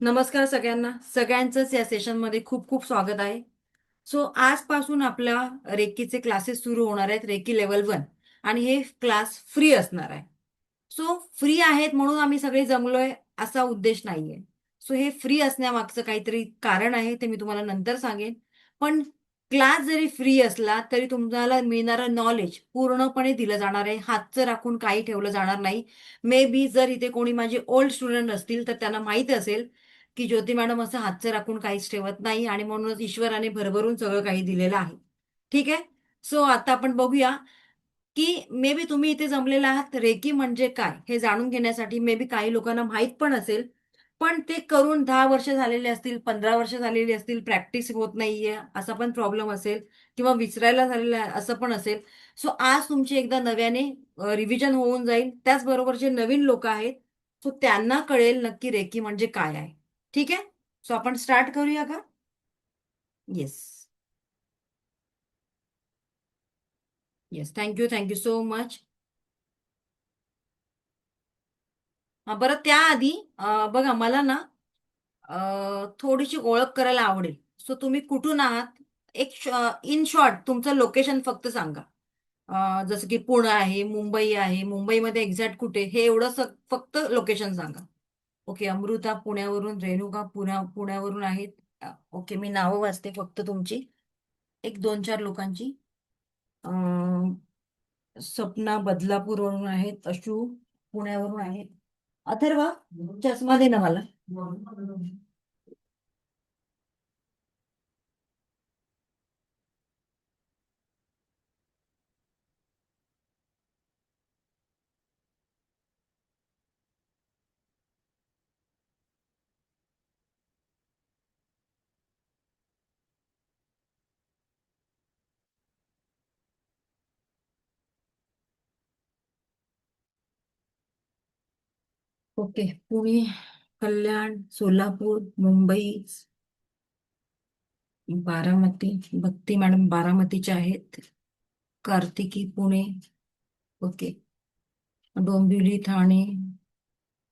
नमस्कार सगळ्यांना. सगळ्यांचंच या सेशनमध्ये खूप खूप स्वागत आहे. सो आजपासून आपल्या रेकीचे क्लासेस सुरू होणार आहेत, रेकी लेवल 1. आणि हे क्लास फ्री असणार आहे. सो फ्री आहेत म्हणून आम्ही सगळे जमलोय असा उद्देश नाहीये. सो हे फ्री असण्यामागचं काहीतरी कारण आहे, ते मी तुम्हाला नंतर सांगेन. पण क्लास जरी फ्री असला तरी तुम्हाला मिळणारं नॉलेज पूर्णपणे दिलं जाणार आहे. हातचं राखून काही ठेवलं जाणार नाही. मे बी जर इथे कोणी माझे ओल्ड स्टुडंट असतील तर त्यांना माहित असेल की ज्योती मॅडम असं हातचं राखून काहीच ठेवत नाही आणि म्हणूनच ईश्वराने भरभरून सगळं काही दिलेलं आहे. ठीक आहे. सो आता आपण बघूया की मे बी तुम्ही इथे जमलेला आहात रेकी म्हणजे काय हे जाणून घेण्यासाठी. मे बी काही लोकांना माहीत पण असेल, पण ते करून 10 वर्ष झालेले असतील, 15 वर्ष झालेली असतील, प्रॅक्टिस होत नाहीये असा पण प्रॉब्लेम असेल, किंवा विसरायला झालेलं आहे असं पण असेल. सो आज तुमची एकदा नव्याने रिव्हिजन होऊन जाईल. त्याचबरोबर जे नवीन लोक आहेत सो त्यांना कळेल नक्की रेकी म्हणजे काय आहे. ठीक आहे. सो आपण स्टार्ट करूया का? Yes. Yes, thank you, thank you so much. बरं त्याआधी बघा मला ना थोडीशी ओळख करायला आवडेल. सो तुम्ही कुठून आहात? एक इन शॉर्ट तुमचं लोकेशन फक्त सांगा. जसं की पुणे आहे, मुंबई आहे, मुंबईमध्ये एक्झॅक्ट कुठे हे एवढं फक्त लोकेशन सांगा. ओके, अमृता पुण्यावरून, रेणुका पुण्यावरून आहेत. ओके, मी नावं वाचते फक्त तुमची, एक दोन चार लोकांची. अं, सपना बदलापूरवरून आहेत, अशू पुण्यावरून आहेत. अथर्व, चष्मा दे ना मला. ओके, पुणे, कल्याण, सोलापूर, मुंबई, बारामती. भक्ती मॅडम बारामतीच्या आहेत. कार्तिकी पुणे. ओके. डोंबिवली, ठाणे,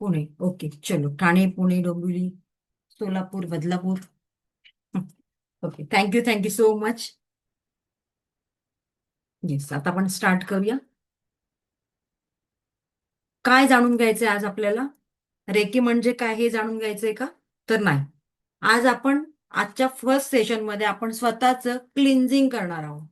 पुणे. ओके, चलो, Thane, Pune, Dombivli, Solapur, Badlapur. Okay, thank you, thank you so much. Yes, आता आपण स्टार्ट करूया. काय जाणून घ्यायचंय आज आपल्याला? रेकी म्हणजे काय हे जाणून घ्यायचंय का? तर नाही. आज आपण आजच्या फर्स्ट सेशन मध्ये आपण स्वतःचं क्लिन्झिंग करणार आहोत,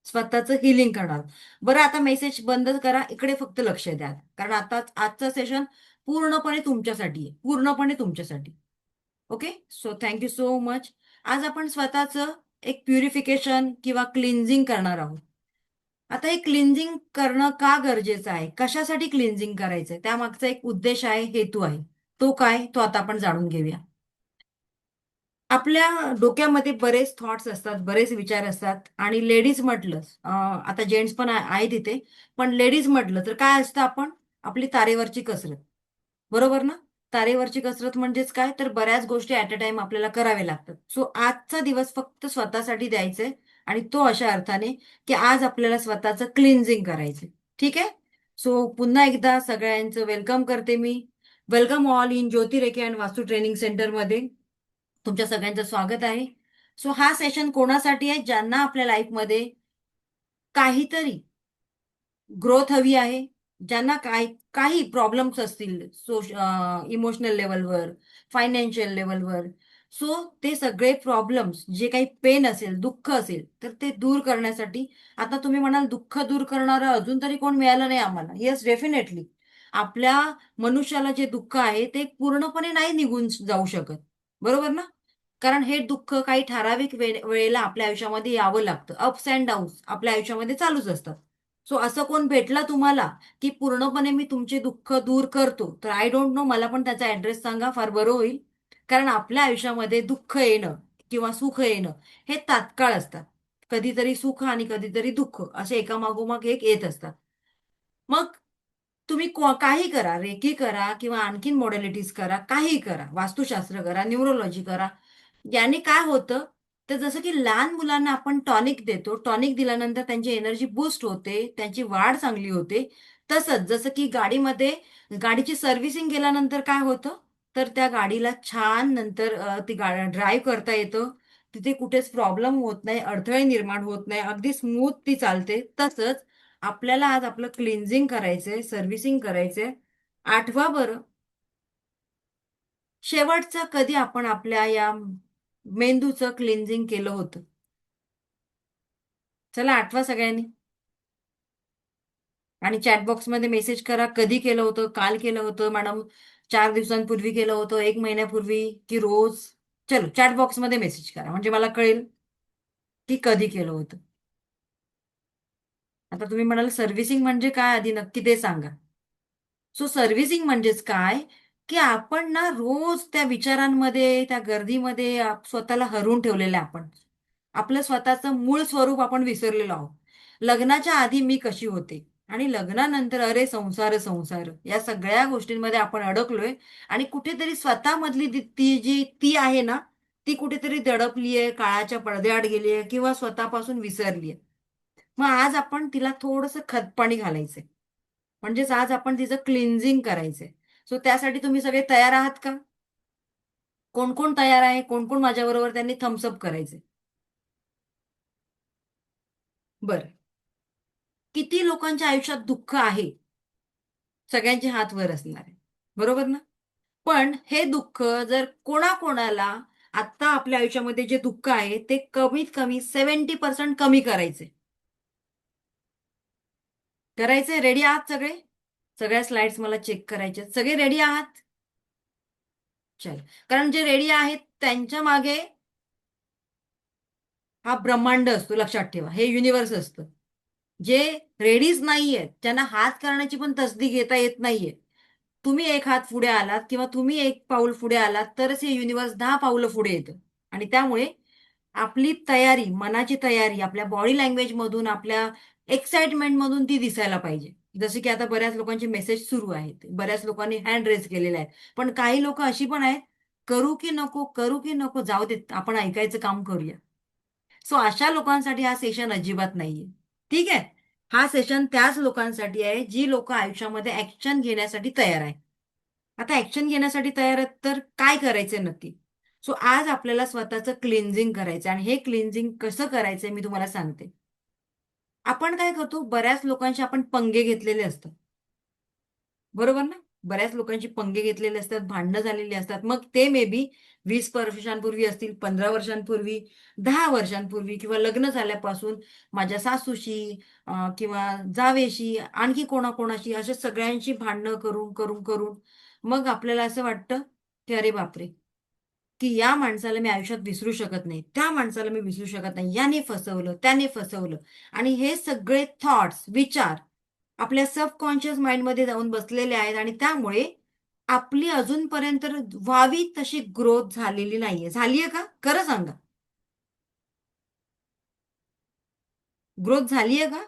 स्वतःचं हिलिंग करणार आहोत. बरं आता मेसेज बंद करा, इकडे फक्त लक्ष द्या, कारण आता आजचं सेशन पूर्णपणे तुमच्यासाठी आहे, पूर्णपणे तुमच्यासाठी. Okay. So thank you so much. आज आपण स्वतःचं एक प्युरिफिकेशन किंवा क्लिन्झिंग करणार आहोत. आता हे क्लिन्झिंग करणं का गरजेचं आहे, कशासाठी क्लिन्झिंग करायचंय, त्यामागचा एक उद्देश आहे, हेतू आहे. तो काय, तो आता आपण जाणून घेऊया. आपल्या डोक्यामध्ये बरेच थॉट्स असतात, बरेच विचार असतात. आणि लेडीज म्हटलं, आता जेंट्स पण आहेत इथे, पण लेडीज म्हटलं तर काय असतं, आपण आपली तारेवरची कसरत. बरोबर ना? तारेवरची कसरत म्हणजेच काय, तर बऱ्याच गोष्टी ऍट अ टाइम आपल्याला कराव्या लागतात. सो आजचा दिवस फक्त स्वतःसाठी द्यायचंय. आणि तो अशा अर्थाने की आज आपल्याला स्वतःचं क्लिन्झिंग करायचंय. ठीक आहे. सो पुन्हा एकदा सगळ्यांचं वेलकम करते मी. Welcome all in Jyoti Rekhe and वास्तू ट्रेनिंग सेंटरमध्ये. तुमच्या सगळ्यांचं स्वागत आहे. सो हा सेशन कोणासाठी आहे? ज्यांना आपल्या लाईफमध्ये काहीतरी ग्रोथ हवी आहे, ज्यांना काही प्रॉब्लेम्स असतील, इमोशनल लेवलवर, फायनान्शियल लेवलवर. सो ते सगळे प्रॉब्लेम्स, जे काही पेन असेल, दुःख असेल, तर ते दूर करण्यासाठी. आता तुम्ही म्हणाल दुःख दूर करणारं अजून तरी कोण मिळालं नाही आम्हाला. Yes, definitely. आपल्या मनुष्याला जे दुःख आहे ते पूर्णपणे नाही निघून जाऊ शकत. बरोबर ना? कारण हे दुःख काही ठराविक वेळेला आपल्या आयुष्यामध्ये यावं लागतं. अप्स अँड डाऊन्स आपल्या आयुष्यामध्ये चालूच असतात. सो असं कोण भेटला तुम्हाला की पूर्णपणे मी तुमचे दुःख दूर करतो, तर आय डोंट नो, मला पण त्याचा ऍड्रेस सांगा, फार बरं होईल. कारण आपल्या आयुष्यामध्ये दुःख येणं किंवा सुख येणं हे तात्काळ असतात. कधीतरी सुख आणि कधीतरी दुःख असे एकामागोमाग एक येत असतात. मग तुम्ही काही करा, रेकी करा किंवा आणखीन मॉडेलिटीज करा, काही करा, वास्तुशास्त्र करा, न्यूरोलॉजी करा. याने काय होतं, तर जसं की लहान मुलांना आपण टॉनिक देतो, टॉनिक दिल्यानंतर त्यांची एनर्जी बूस्ट होते, त्यांची वाढ चांगली होते. तसंच जसं की गाडीची सर्व्हिसिंग केल्यानंतर काय होतं, तर त्या गाडीला छान नंतर ती गाडी ड्राईव्ह करता येतं. तिथे कुठेच प्रॉब्लेम होत नाही, अडथळे निर्माण होत नाही, अगदी स्मूथ ती चालते. तसंच आपल्याला आज आपलं क्लिन्झिंग करायचंय, सर्व्हिसिंग करायचंय. आठवा बरं, शेवटचा कधी आपण आपल्या या मेंदूचं क्लिन्झिंग केलं होतं? चला आठवा सगळ्यांनी. आणि चॅटबॉक्समध्ये मेसेज करा, कधी केलं होतं, काल केलं होतं मॅडम, 4 दिवसांपूर्वी केलं होतं, 1 महिन्यापूर्वी, की रोज. चलो चॅटबॉक्समध्ये मेसेज करा म्हणजे मला कळेल की कधी केलं होतं. आता तुम्ही म्हणाल सर्व्हिसिंग म्हणजे काय, आधी नक्की ते सांगा. सो सर्व्हिसिंग म्हणजेच काय, की आपण ना रोज त्या विचारांमध्ये, त्या गर्दीमध्ये स्वतःला हरवून ठेवलेलं आहे आपण. आपलं स्वतःचं मूळ स्वरूप आपण विसरलेलो आहोत. लग्नाच्या आधी मी कशी होते आणि लग्नानंतर अरे संसार संसार या सगळ्या गोष्टींमध्ये आपण अडकलोय. आणि कुठेतरी स्वतःमधली ती जी ती आहे ना, ती कुठेतरी दडपलीये, काळाच्या पडद्याआड गेलीये किंवा स्वतःपासून विसरलीये. मग आज आपण तिला थोडंसं खतपाणी घालायचंय. म्हणजेच आज आपण तिचं क्लिन्झिंग करायचंय. सो त्यासाठी तुम्ही सगळे तयार आहात का? कोण कोण तयार आहे? कोण कोण माझ्याबरोबर, त्यांनी थम्सअप करायचे. बरं. किती लोकांच्या आयुष्यात दुःख आहे? सगळ्यांचे हात वर असणार आहे. बरोबर ना? पण हे दुःख जर कोणाकोणाला आत्ता आपल्या आयुष्यामध्ये जे दुःख आहे ते कमीत कमी 70% कमी करायचे. करायचे, रेडी आहात सगळे? सगळ्या स्लाइड्स मला चेक करायच्या. सगळे रेडी आहात? चल. कारण जे रेडी आहेत त्यांच्या मागे हा ब्रह्मांड असतो, लक्षात ठेवा. हे युनिव्हर्स असतं. जे रेडीच नाहीयेत, ज्यांना हात करण्याची पण तसदी घेता येत नाहीये. तुम्ही एक हात पुढे आलात किंवा तुम्ही एक पाऊल पुढे आलात तरच हे युनिव्हर्स 10 पावलं पुढे येतं. आणि त्यामुळे आपली तयारी, मनाची तयारी आपल्या बॉडी लँग्वेज मधून, आपल्या एक्साइटमेंट मधून ती दिसायला पाहिजे. जसे की आता बऱ्याच लोकांचे मेसेज सुरू आहेत, बऱ्याच लोकांनी हँड रेज केलेले आहेत. पण काही लोक अशी पण आहेत, करू की नको, करू की नको, जाऊ देत, आपण ऐकायचं काम करूया. सो अशा लोकांसाठी हा सेशन अजिबात नाहीये. ठीक आहे. हा सेशन त्याच लोकांसाठी आहे जी लोक आयुष्यामध्ये ऍक्शन घेण्यासाठी तयार आहे. आता ऍक्शन घेण्यासाठी तयार आहेत तर काय करायचंय नक्की? सो आज आपल्याला स्वतःचं क्लिन्झिंग करायचं आणि हे क्लिन्झिंग कसं करायचंय मी तुम्हाला सांगते. आपण काय करतो, बऱ्याच लोकांशी आपण पंगे घेतलेले असतात. बरोबर ना? बऱ्याच लोकांची पंगे घेतलेले असतात, भांडणं झालेली असतात. मग ते मे बी 20 वर्षांपूर्वी असतील, 15 वर्षांपूर्वी, 10 वर्षांपूर्वी किंवा लग्न झाल्यापासून माझ्या सासूशी किंवा जावेशी, आणखी कोणाकोणाशी, अशा सगळ्यांशी भांडणं करून, करून, करून मग आपल्याला असं वाटतं, की अरे बापरे! की या माणसाला मी आयुष्यात विसरू शकत नाही, त्या माणसाला मी विसरू शकत नाही, याने फसवलं, त्याने फसवलं. आणि हे सगळे थॉट्स, विचार आपल्या सबकॉन्शियस माइंडमध्ये जाऊन बसलेले आहेत आणि त्यामुळे आपली अजूनपर्यंत व्हावी तशी ग्रोथ झालेली नाहीये. झालीये का? खरं सांगा. ग्रोथ झालीये का?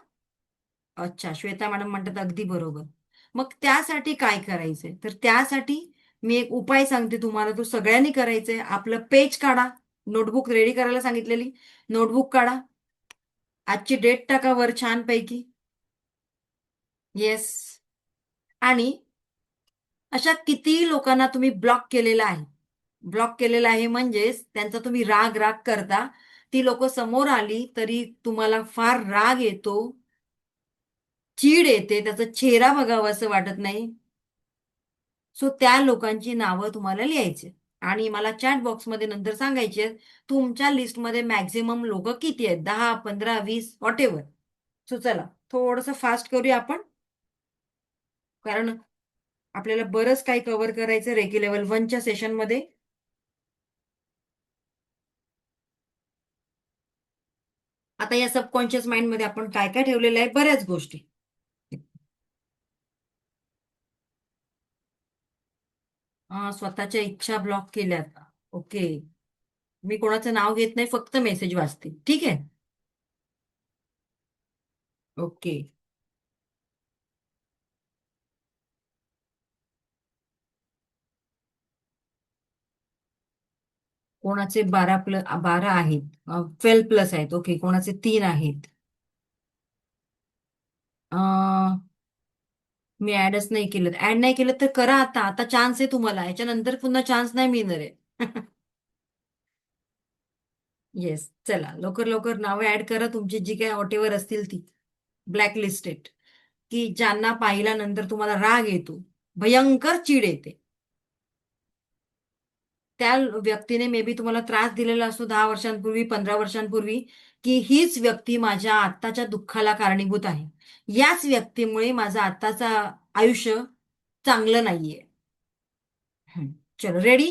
अच्छा, श्वेता मॅडम म्हणतात अगदी बरोबर. मग त्यासाठी काय करायचंय? तर त्यासाठी मी एक उपाय सांगते तुम्हाला, तो सगळ्यांनी करायचंय. आपलं पेज काढा, नोटबुक रेडी करायला सांगितलेली, नोटबुक काढा. आजची डेट टाका वर छानपैकी. येस. आणि अशा किती लोकांना तुम्ही ब्लॉक केलेला आहे. ब्लॉक केलेला आहे म्हणजेच त्यांचा तुम्ही राग राग करता. ती लोक समोर आली तरी तुम्हाला फार राग येतो, चीड येते, त्याचा चेहरा बघावा असं वाटत नाही. सो त्या लोकांची नावं तुम्हाला लिहायची आणि मला चॅट बॉक्समध्ये नंतर सांगायचे तुमच्या लिस्टमध्ये मॅक्झिमम लोक किती आहेत, 10, 15, 20, व्हॉट एव्हर. सो चला थोडंसं फास्ट करूया आपण, कारण आपल्याला बरंच काही कव्हर करायचं रेकी लेवल 1च्या सेशनमध्ये. आता या सबकॉन्शियस माइंडमध्ये आपण काय काय ठेवलेलं आहे, बऱ्याच गोष्टी. स्वतःच्या इच्छा ब्लॉक केल्यात. ओके. मी कोणाचं नाव घेत नाही, फक्त मेसेज वाचते. ठीक आहे. ओके. कोणाचे 12 आहेत, 12+ आहेत. ओके. कोणाचे 3 आहेत. मी ऍडच नाही केलं. ऍड नाही केलं तर करा आता. आता चान्स आहे तुम्हाला, याच्यानंतर पुन्हा चान्स नाही मिळणार आहे. येस, चला लवकर लवकर नावं ऍड करा तुमची, जी काय वॉटेवर असतील ती ब्लॅक लिस्टेड, की ज्यांना पाहिल्यानंतर तुम्हाला राग येतो, भयंकर चीड येते. त्या व्यक्तीने मे बी तुम्हाला त्रास दिलेला असतो 10 वर्षांपूर्वी, 15 वर्षांपूर्वी, की हीच व्यक्ती माझ्या आत्ताच्या दुःखाला कारणीभूत आहे. याच व्यक्तीमुळे माझं आत्ताचं आयुष्य चांगलं नाहीये. हं. चलो रेडी.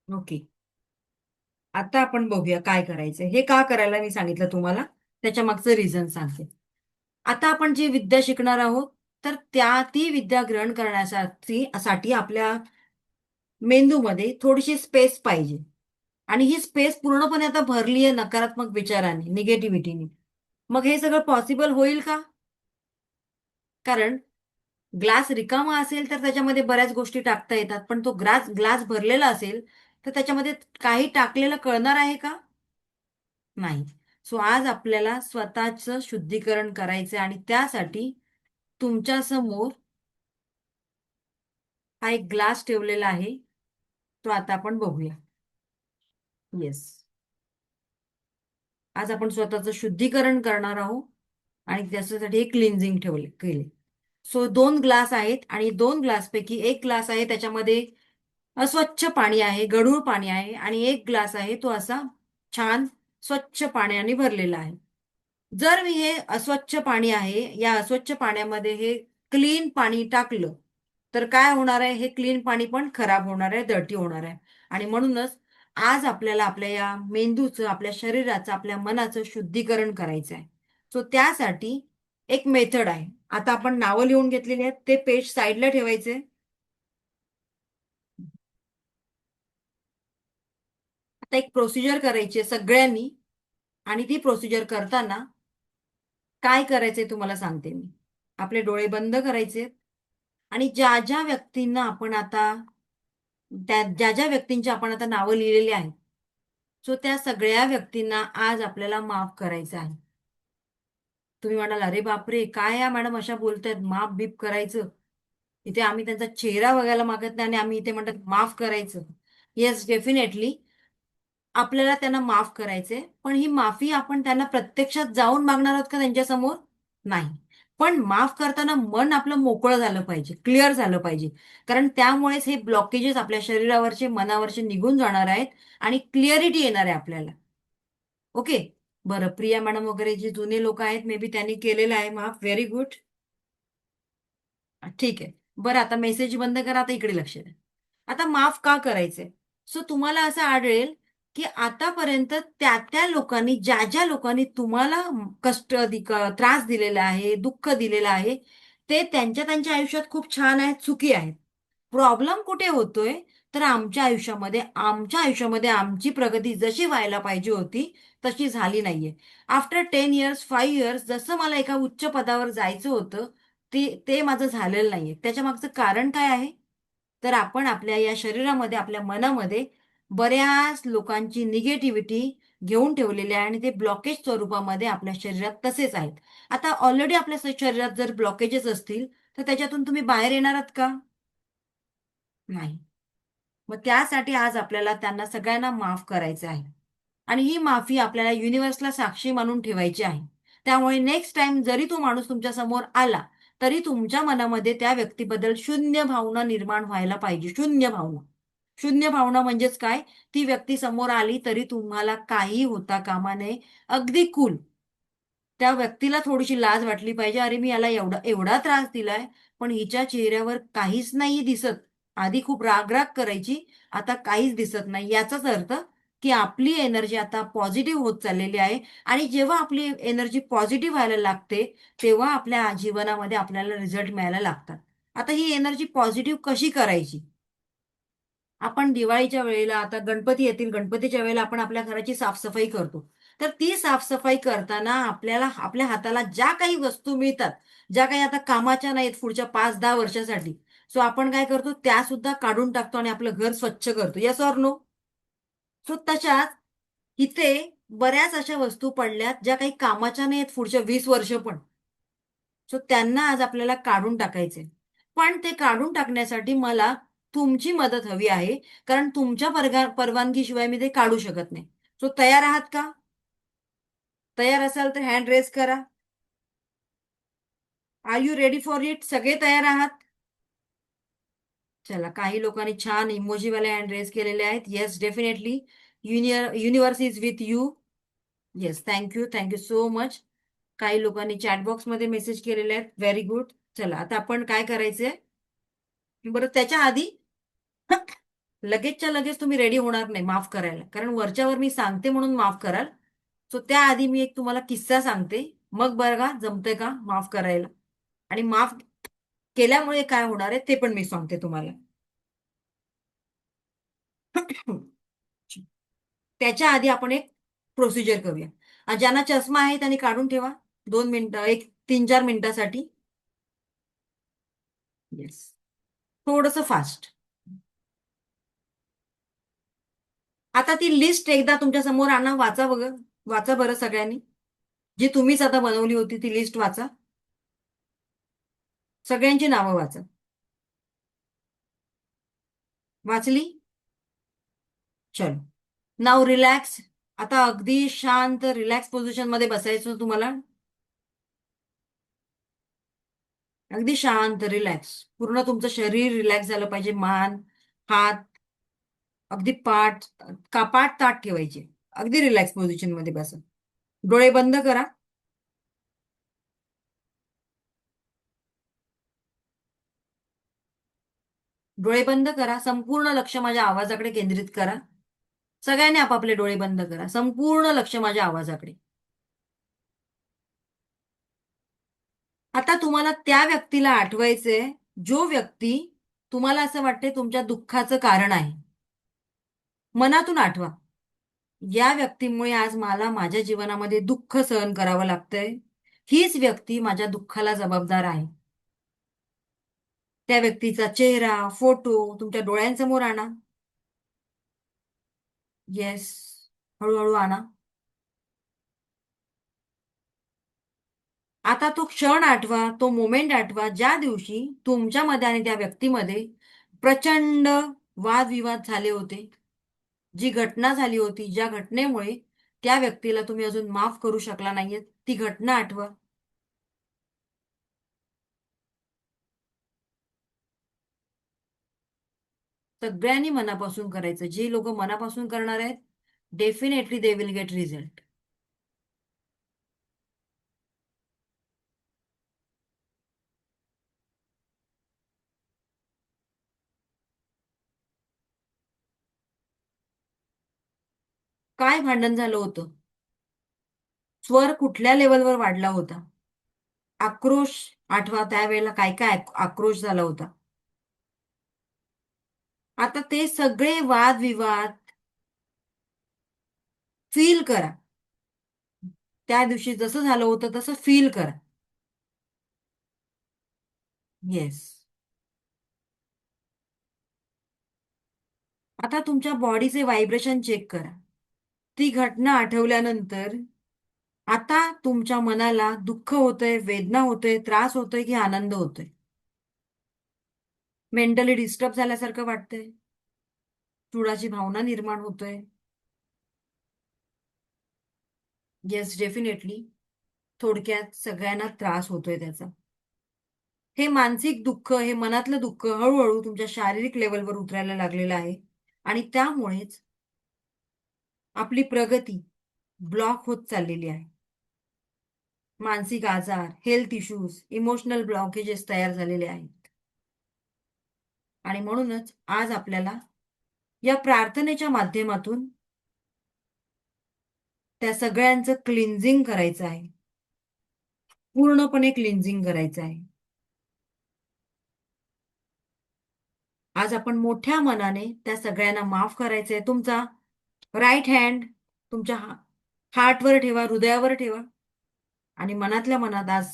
ओके. आता आपण बघूया काय करायचं. हे का करायला मी सांगितलं तुम्हाला, त्याच्या मागचं रिझन सांगते. आता आपण जी विद्या शिकणार आहोत, तर ती विद्या ग्रहण करण्यासाठी आपल्या मेंदूमध्ये थोडीशी स्पेस पाहिजे. आणि ही स्पेस पूर्णपणे आता भरली आहे नकारात्मक विचारांनी, निगेटिव्हिटीने. मग हे सगळं पॉसिबल होईल का? कारण ग्लास रिकामा असेल तर त्याच्यामध्ये बऱ्याच गोष्टी टाकता येतात, पण तो ग्लास ग्लास भरलेला असेल तर त्याच्यामध्ये काही टाकलेलं कळणार आहे का? नाही. सो आज आपल्याला स्वतःचं शुद्धीकरण करायचं आणि त्यासाठी तुमच्या समोर हा एक ग्लास ठेवलेला आहे. तो आता आपण बघूया. येस. आज आपण स्वतःचं शुद्धीकरण करणार आहोत आणि त्याच्यासाठी एक क्लिन्झिंग केले. सो 2 ग्लास आहेत आणि 2 ग्लासपैकी एक ग्लास आहे त्याच्यामध्ये अस्वच्छ पाणी आहे, गढूळ पाणी आहे, आणि एक ग्लास आहे तो असा छान स्वच्छ पाण्याने भरलेला आहे. जर मी हे अस्वच्छ पाणी आहे, या अस्वच्छ पाण्यामध्ये हे क्लीन पाणी टाकलं, तर काय होणार आहे? हे क्लीन पाणी पण खराब होणार आहे, डर्टी होणार आहे. आणि म्हणूनच आज आपल्याला आपल्या या मेंदूचं, आपल्या शरीराचं, आपल्या मनाचं शुद्धीकरण करायचं आहे. सो त्यासाठी एक मेथड आहे. आता आपण नावं लिहून घेतलेली आहेत, ते पेज साईडला ठेवायचे. आता एक प्रोसिजर करायची आहे सगळ्यांनी, आणि ती प्रोसिजर करताना काय करायचंय तुम्हाला सांगते मी. आपले डोळे बंद करायचे आणि ज्या ज्या व्यक्तींना आपण आता ज्या ज्या व्यक्तींची आपण आता नावं लिहिलेली आहेत, सो त्या सगळ्या व्यक्तींना आज आपल्याला माफ करायचं आहे. तुम्ही म्हणाल, अरे बापरे, काय या मॅडम अशा बोलतायत, माफ बीप करायचं? इथे आम्ही त्यांचा चेहरा बघायला मागत नाही आणि आम्ही इथे म्हणतात माफ करायचं. येस, डेफिनेटली आपल्याला त्यांना माफ करायचंय, पण ही माफी आपण त्यांना प्रत्यक्षात जाऊन मागणार आहोत का त्यांच्यासमोर? नाही. पण माफ करताना मन आपलं मोकळं झालं पाहिजे, क्लिअर झालं पाहिजे. कारण त्यामुळेच हे ब्लॉकेजेस आपल्या शरीरावरचे, मनावरचे निघून जाणार आहेत आणि क्लिअरिटी येणार आहे आपल्याला. ओके. बरं, प्रिया मॅडम वगैरे जे जुने लोक आहेत, मे बी त्यांनी केलेलं आहे माफ. Very good. ठीक आहे. बरं, आता मेसेज बंद करा, आता इकडे लक्ष द्या. आता माफ का करायचंय? सो तुम्हाला असं आढळेल, की आतापर्यंत त्या त्या लोकांनी, ज्या ज्या लोकांनी तुम्हाला त्रास दिलेला आहे, दुःख दिलेलं आहे, ते त्यांच्या त्यांच्या आयुष्यात खूप छान आहेत, सुखी आहेत. प्रॉब्लेम कुठे होतोय? तर आमच्या आयुष्यामध्ये आमची प्रगती जशी व्हायला पाहिजे होती, तशी झाली नाहीये. आफ्टर 10 इयर्स, 5 इयर्स जसं मला एका उच्च पदावर जायचं होतं, ते माझं झालेलं नाहीये. त्याच्या मागचं कारण काय आहे? तर आपण आपल्या या शरीरामध्ये, आपल्या मनामध्ये बऱ्याच लोकांची निगेटिव्हिटी घेऊन ठेवलेली आहे आणि ते ब्लॉकेज स्वरूपामध्ये आपल्या शरीरात तसेच आहेत. आता ऑलरेडी आपल्या शरीरात जर ब्लॉकेजेस असतील, तर त्याच्यातून तुम्ही बाहेर येणार आहात का? नाही. मग त्यासाठी आज आपल्याला त्यांना सगळ्यांना माफ करायचं आहे. आणि ही माफी आपल्याला युनिव्हर्सला साक्षी मानून ठेवायची आहे. त्यामुळे नेक्स्ट टाइम जरी तो माणूस तुमच्या समोर आला, तरी तुमच्या मनामध्ये त्या व्यक्तीबद्दल शून्य भावना निर्माण व्हायला पाहिजे. शून्य भावना. शून्य भावना म्हणजेच काय? ती व्यक्ती समोर आली तरी तुम्हाला काही होता कामा नये. अगदी कूल. त्या व्यक्तीला थोडीशी लाज वाटली पाहिजे. अरे, मी याला एवढा एवढा त्रास दिलाय, पण हिच्या चेहऱ्यावर काहीच नाही दिसत. आधी खूप राग-राग करायची, आता काहीच दिसत नाही. याचाच अर्थ, की आपली एनर्जी आता पॉझिटिव्ह होत चाललेली आहे आणि जेव्हा आपली एनर्जी पॉझिटिव्ह व्हायला लागते, तेव्हा आपल्या जीवनामध्ये आपल्याला रिझल्ट मिळायला लागतात. आता ही एनर्जी पॉझिटिव्ह कशी करायची? आपण दिवाळीच्या वेळेला, आता गणपती येतील, गणपतीच्या वेळेला आपण आपल्या घराची साफसफाई करतो. तर ती साफसफाई करताना आपल्याला आपल्या हाताला ज्या काही वस्तू मिळतात, ज्या काही आता कामाच्या नाहीत पुढच्या 5-10 वर्षासाठी, सो आपण काय करतो, त्या सुद्धा काढून टाकतो आणि आपलं घर स्वच्छ करतो. Yes or no? सो तशाच इथे बऱ्याच अशा वस्तू पडल्यात ज्या काही कामाच्या नाहीत पुढच्या 20 वर्ष पण. सो त्यांना आज आपल्याला काढून टाकायचे. पण ते काढून टाकण्यासाठी मला तुमची मदत हवी आहे, कारण तुमच्या परवानगीशिवाय मी ते काढू शकत नाही. सो तयार आहात का? तयार असाल तर हँड रेज करा. Are you ready for it? सगळे तयार आहात? चला, काही लोकांनी छान इमोजीवाले हँड रेज केलेले आहेत. Yes, definitely. Universe is with you. Yes, thank you, thank you so much. काही लोकांनी चॅटबॉक्समध्ये मेसेज केलेले आहेत. Very good. चला, आता आपण काय करायचंय? बरं, त्याच्या आधी लगेचच्या लगेच तुम्ही रेडी होणार नाही माफ करायला, कारण वरच्यावर मी सांगते म्हणून माफ कराल. सो त्याआधी मी एक तुम्हाला किस्सा सांगते. मग बघा जमतंय का माफ करायला. आणि माफ केल्यामुळे काय होणार आहे ते पण मी सांगते तुम्हाला. त्याच्या आधी आपण एक प्रोसिजर करूया. ज्यांना चष्मा आहे त्यांनी काढून ठेवा. 2 मिनिटं, 3-4 मिनिटासाठी. येस. थोडस फास्ट. आता ती लिस्ट एकदा तुमच्या समोर आणा, वाचा बघ. वाचा बरं सगळ्यांनी. जी तुम्हीच आता बनवली होती ती लिस्ट वाचा. सगळ्यांची नावं वाचा. वाचली? चलो. नाव रिलॅक्स. आता अगदी शांत रिलॅक्स पोझिशन मध्ये बसायचं तुम्हाला. अगदी शांत रिलॅक्स. पूर्ण तुमचं शरीर रिलॅक्स झालं पाहिजे. मान, हात, अगदी पाठ, कापाट ताट ठेवायचे. अगदी रिलॅक्स पोझिशन मध्ये बसा. डोळे बंद करा. डोळे बंद करा. संपूर्ण लक्ष माझ्या आवाजाकडे केंद्रित करा. सगळ्यांनी आपापले डोळे बंद करा. संपूर्ण लक्ष माझ्या आवाजाकडे. आता तुम्हाला त्या व्यक्तीला आठवायचंय, जो व्यक्ती तुम्हाला असं वाटतंय तुमच्या दुःखाचं कारण आहे. मनातून आठवा. या व्यक्तीमुळे आज मला माझ्या जीवनामध्ये दुःख सहन करावं लागतंय. हीच व्यक्ती माझ्या दुःखाला जबाबदार आहे. त्या व्यक्तीचा चेहरा, फोटो तुमच्या डोळ्यांसमोर आणा. येस. हळूहळू आणा. आता तो क्षण आठवा, तो मोमेंट आठवा, ज्या दिवशी तुमच्यामध्ये आणि त्या व्यक्तीमध्ये प्रचंड वादविवाद झाले होते. जी घटना झाली होती, ज्या घटनेमुळे त्या व्यक्तीला तुम्ही अजून माफ करू शकला नाहीये, ती घटना आठवा. सगळ्यांनी मनापासून करायचं. जे लोक मनापासून करणार आहेत, definitely they will get result. काय भांडण झालं होतं? स्वर कुठल्या लेवलवर वाढला होता? आक्रोश आठवा. त्यावेळेला काय काय आक्रोश झाला होता? आता ते सगळे वादविवाद फील करा. त्या दिवशी जसं झालं होतं तसं फील करा. येस. आता तुमच्या बॉडीचे व्हायब्रेशन चेक करा. ती घटना आठवल्यानंतर आता तुमच्या मनाला दुःख होतंय, वेदना होतोय, त्रास होतोय की आनंद होतोय? मेंटली डिस्टर्ब झाल्यासारखं वाटतंय? चुडाची भावना निर्माण होतोय? Yes, definitely. थोडक्यात सगळ्यांना त्रास होतोय त्याचा. हे मानसिक दुःख, हे मनातलं दुःख हळूहळू तुमच्या शारीरिक लेवलवर उतरायला लागलेलं आहे. आणि त्यामुळेच आपली प्रगती ब्लॉक होत चाललेली आहे. मानसिक आजार, हेल्थ इश्यूज, इमोशनल ब्लॉकेजेस तयार झालेले आहेत. आणि म्हणूनच आज आपल्याला या प्रार्थनेच्या माध्यमातून त्या सगळ्यांचं क्लिन्झिंग करायचं आहे. पूर्णपणे क्लिन्झिंग करायचं आहे. आज आपण मोठ्या मनाने त्या सगळ्यांना माफ करायचंय. तुमचा राईट हँड तुमच्या हार्टवर ठेवा, हृदयावर ठेवा. आणि मनातल्या मनात आज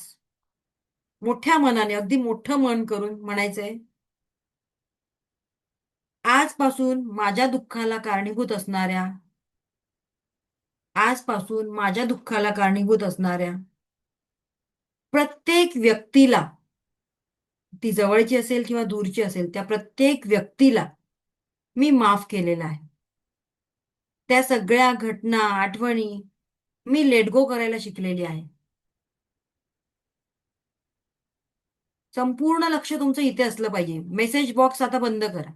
मोठ्या मनाने, अगदी मोठं मन करून म्हणायचंय, आजपासून माझ्या दुःखाला कारणीभूत असणाऱ्या आजपासून माझ्या दुःखाला कारणीभूत असणाऱ्या प्रत्येक व्यक्तीला, ती जवळची असेल किंवा दूरची असेल, त्या प्रत्येक व्यक्तीला मी माफ केलेलं आहे. त्या सगळ्या घटना, आठवणी मी लेट गो करायला शिकलेली आहे. संपूर्ण लक्ष तुमचं इथे असलं पाहिजे. मेसेज बॉक्स आता बंद करा.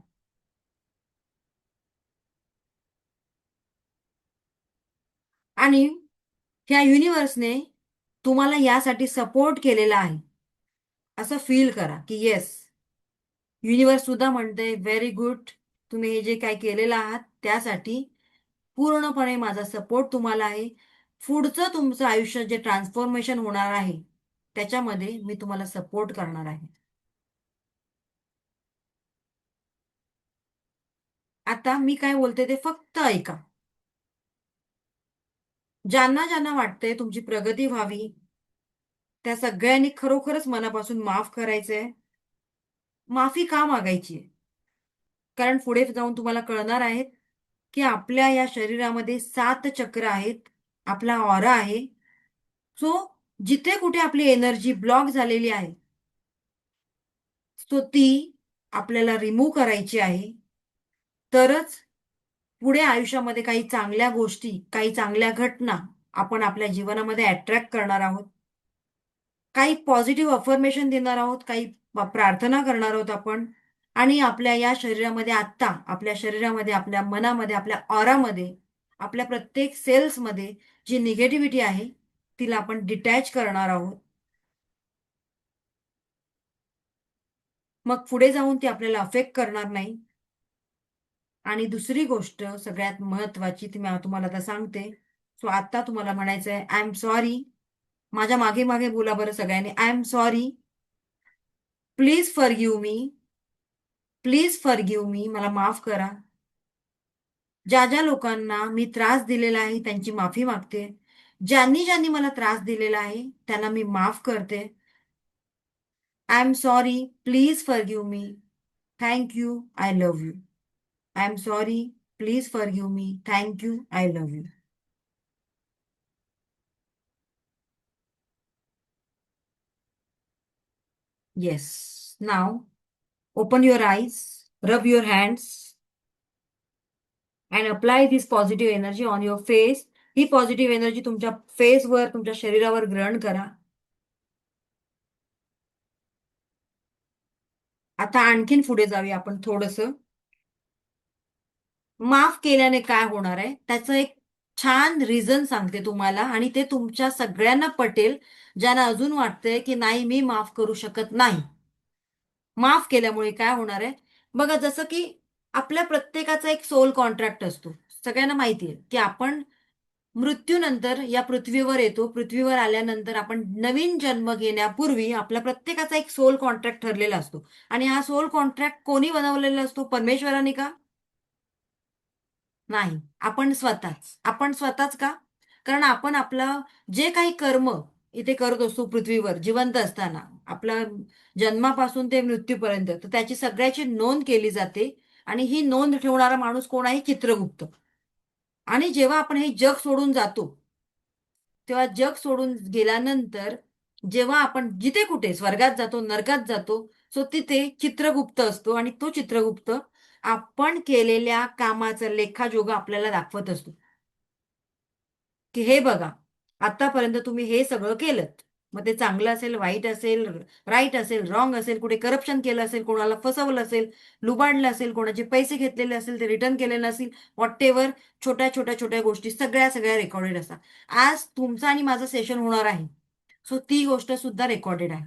आणि ह्या युनिव्हर्सने तुम्हाला यासाठी सपोर्ट केलेला आहे असं फील करा की येस, युनिव्हर्स सुद्धा म्हणते व्हेरी गुड, तुम्ही हे जे काय केलेलं आहात त्यासाठी पूर्णपणे माझा सपोर्ट तुम्हाला आहे. पुढचं तुमचं आयुष्य जे ट्रान्सफॉर्मेशन होणार आहे त्याच्यामध्ये मी तुम्हाला सपोर्ट करणार आहे. आता मी काय बोलते ते फक्त ऐका. ज्यांना ज्यांना वाटतंय तुमची प्रगती व्हावी, त्या सगळ्यांनी खरोखरच मनापासून माफ करायचंय. माफी का मागायची आहे? कारण पुढे जाऊन तुम्हाला कळणार आहे की आपल्या या शरीरामध्ये 7 चक्र आहेत, आपला ऑरा आहे. सो जिथे कुठे आपली एनर्जी ब्लॉक झालेली आहे, सो ती आपल्याला रिमूव्ह करायची आहे. तरच पुढे आयुष्यामध्ये काही चांगल्या गोष्टी, काही चांगल्या घटना आपण आपल्या जीवनामध्ये अट्रॅक्ट करणार आहोत. काही पॉझिटिव्ह अफर्मेशन देणार आहोत, काही प्रार्थना करणार आहोत आपण. आणि आपल्या या शरीरामध्ये आत्ता, आपल्या शरीरामध्ये, आपल्या मनामध्ये, आपल्या ऑरामध्ये, आपल्या प्रत्येक सेल्समध्ये जी निगेटिव्हिटी आहे तिला आपण डिटॅच करणार आहोत. मग पुढे जाऊन ती आपल्याला अफेक्ट करणार नाही. आणि दुसरी गोष्ट सगळ्यात महत्वाची ती मी तुम्हाला आता सांगते. सो आता तुम्हाला म्हणायचं आहे आय एम सॉरी. माझ्या मागे मागे बोला बरं सगळ्यांनी, I am sorry, please forgive me, please forgive me, मला माफ करा. ज्या ज्या लोकांना मी त्रास दिलेला आहे त्यांची माफी मागते. ज्यांनी ज्यांनी मला त्रास दिलेला आहे त्यांना मी माफ करते. I am sorry, please forgive me, thank you, I love you. I am sorry, please forgive me, thank you, I love you. Yes. Now, open your eyes, rub your hands, and apply this positive energy on your face. He positive energy तुमच्या फेसवर, तुमच्या शरीरावर ग्रहण करा. आता आणखीन पुढे जाऊया आपण थोडंसं. माफ केल्याने काय होणार आहे त्याचं एक छान रिझन सांगते तुम्हाला, आणि ते तुमच्या सगळ्यांना पटेल ज्यांना अजून वाटतंय की नाही मी माफ करू शकत नाही. माफ केल्यामुळे काय होणार आहे बघा, जसं की आपल्या प्रत्येकाचा एक सोल कॉन्ट्रॅक्ट असतो. सगळ्यांना माहिती आहे की आपण मृत्यूनंतर या पृथ्वीवर येतो. पृथ्वीवर आल्यानंतर आपण नवीन जन्म घेण्यापूर्वी आपला प्रत्येकाचा एक सोल कॉन्ट्रॅक्ट ठरलेला असतो. आणि हा सोल कॉन्ट्रॅक्ट कोणी बनवलेला असतो? परमेश्वराने का? नाही, आपण स्वतःच का? कारण आपण आपलं जे काही कर्म इथे करत असतो पृथ्वीवर जिवंत असताना, आपला जन्मापासून ते मृत्यूपर्यंत, तर त्याची सगळ्याची नोंद केली जाते. आणि ही नोंद ठेवणारा माणूस कोण आहे? चित्रगुप्त. आणि जेव्हा आपण हे जग सोडून जातो, तेव्हा जग सोडून गेल्यानंतर जेव्हा आपण जिथे कुठे स्वर्गात जातो, नरकात जातो, सो तिथे चित्रगुप्त असतो. आणि तो चित्रगुप्त आपण केलेल्या कामाचा लेखाजोगा आपल्याला दाखवत असतो की हे बघा, आतापर्यंत तुम्ही हे सगळं केलं. मग ते चांगलं असेल, वाईट असेल, राईट असेल, रॉंग असेल, कुठे करप्शन केलं असेल, कोणाला फसवलं असेल, लुबाडलं असेल, कोणाचे पैसे घेतलेले असेल ते रिटर्न केले नसेल, व्हॉट एव्हर, छोट्या छोट्या छोट्या गोष्टी सगळ्या सगळ्या रेकॉर्डेड असतात. आज तुमचं आणि माझं सेशन होणार आहे, सो ती गोष्ट सुद्धा रेकॉर्डेड आहे.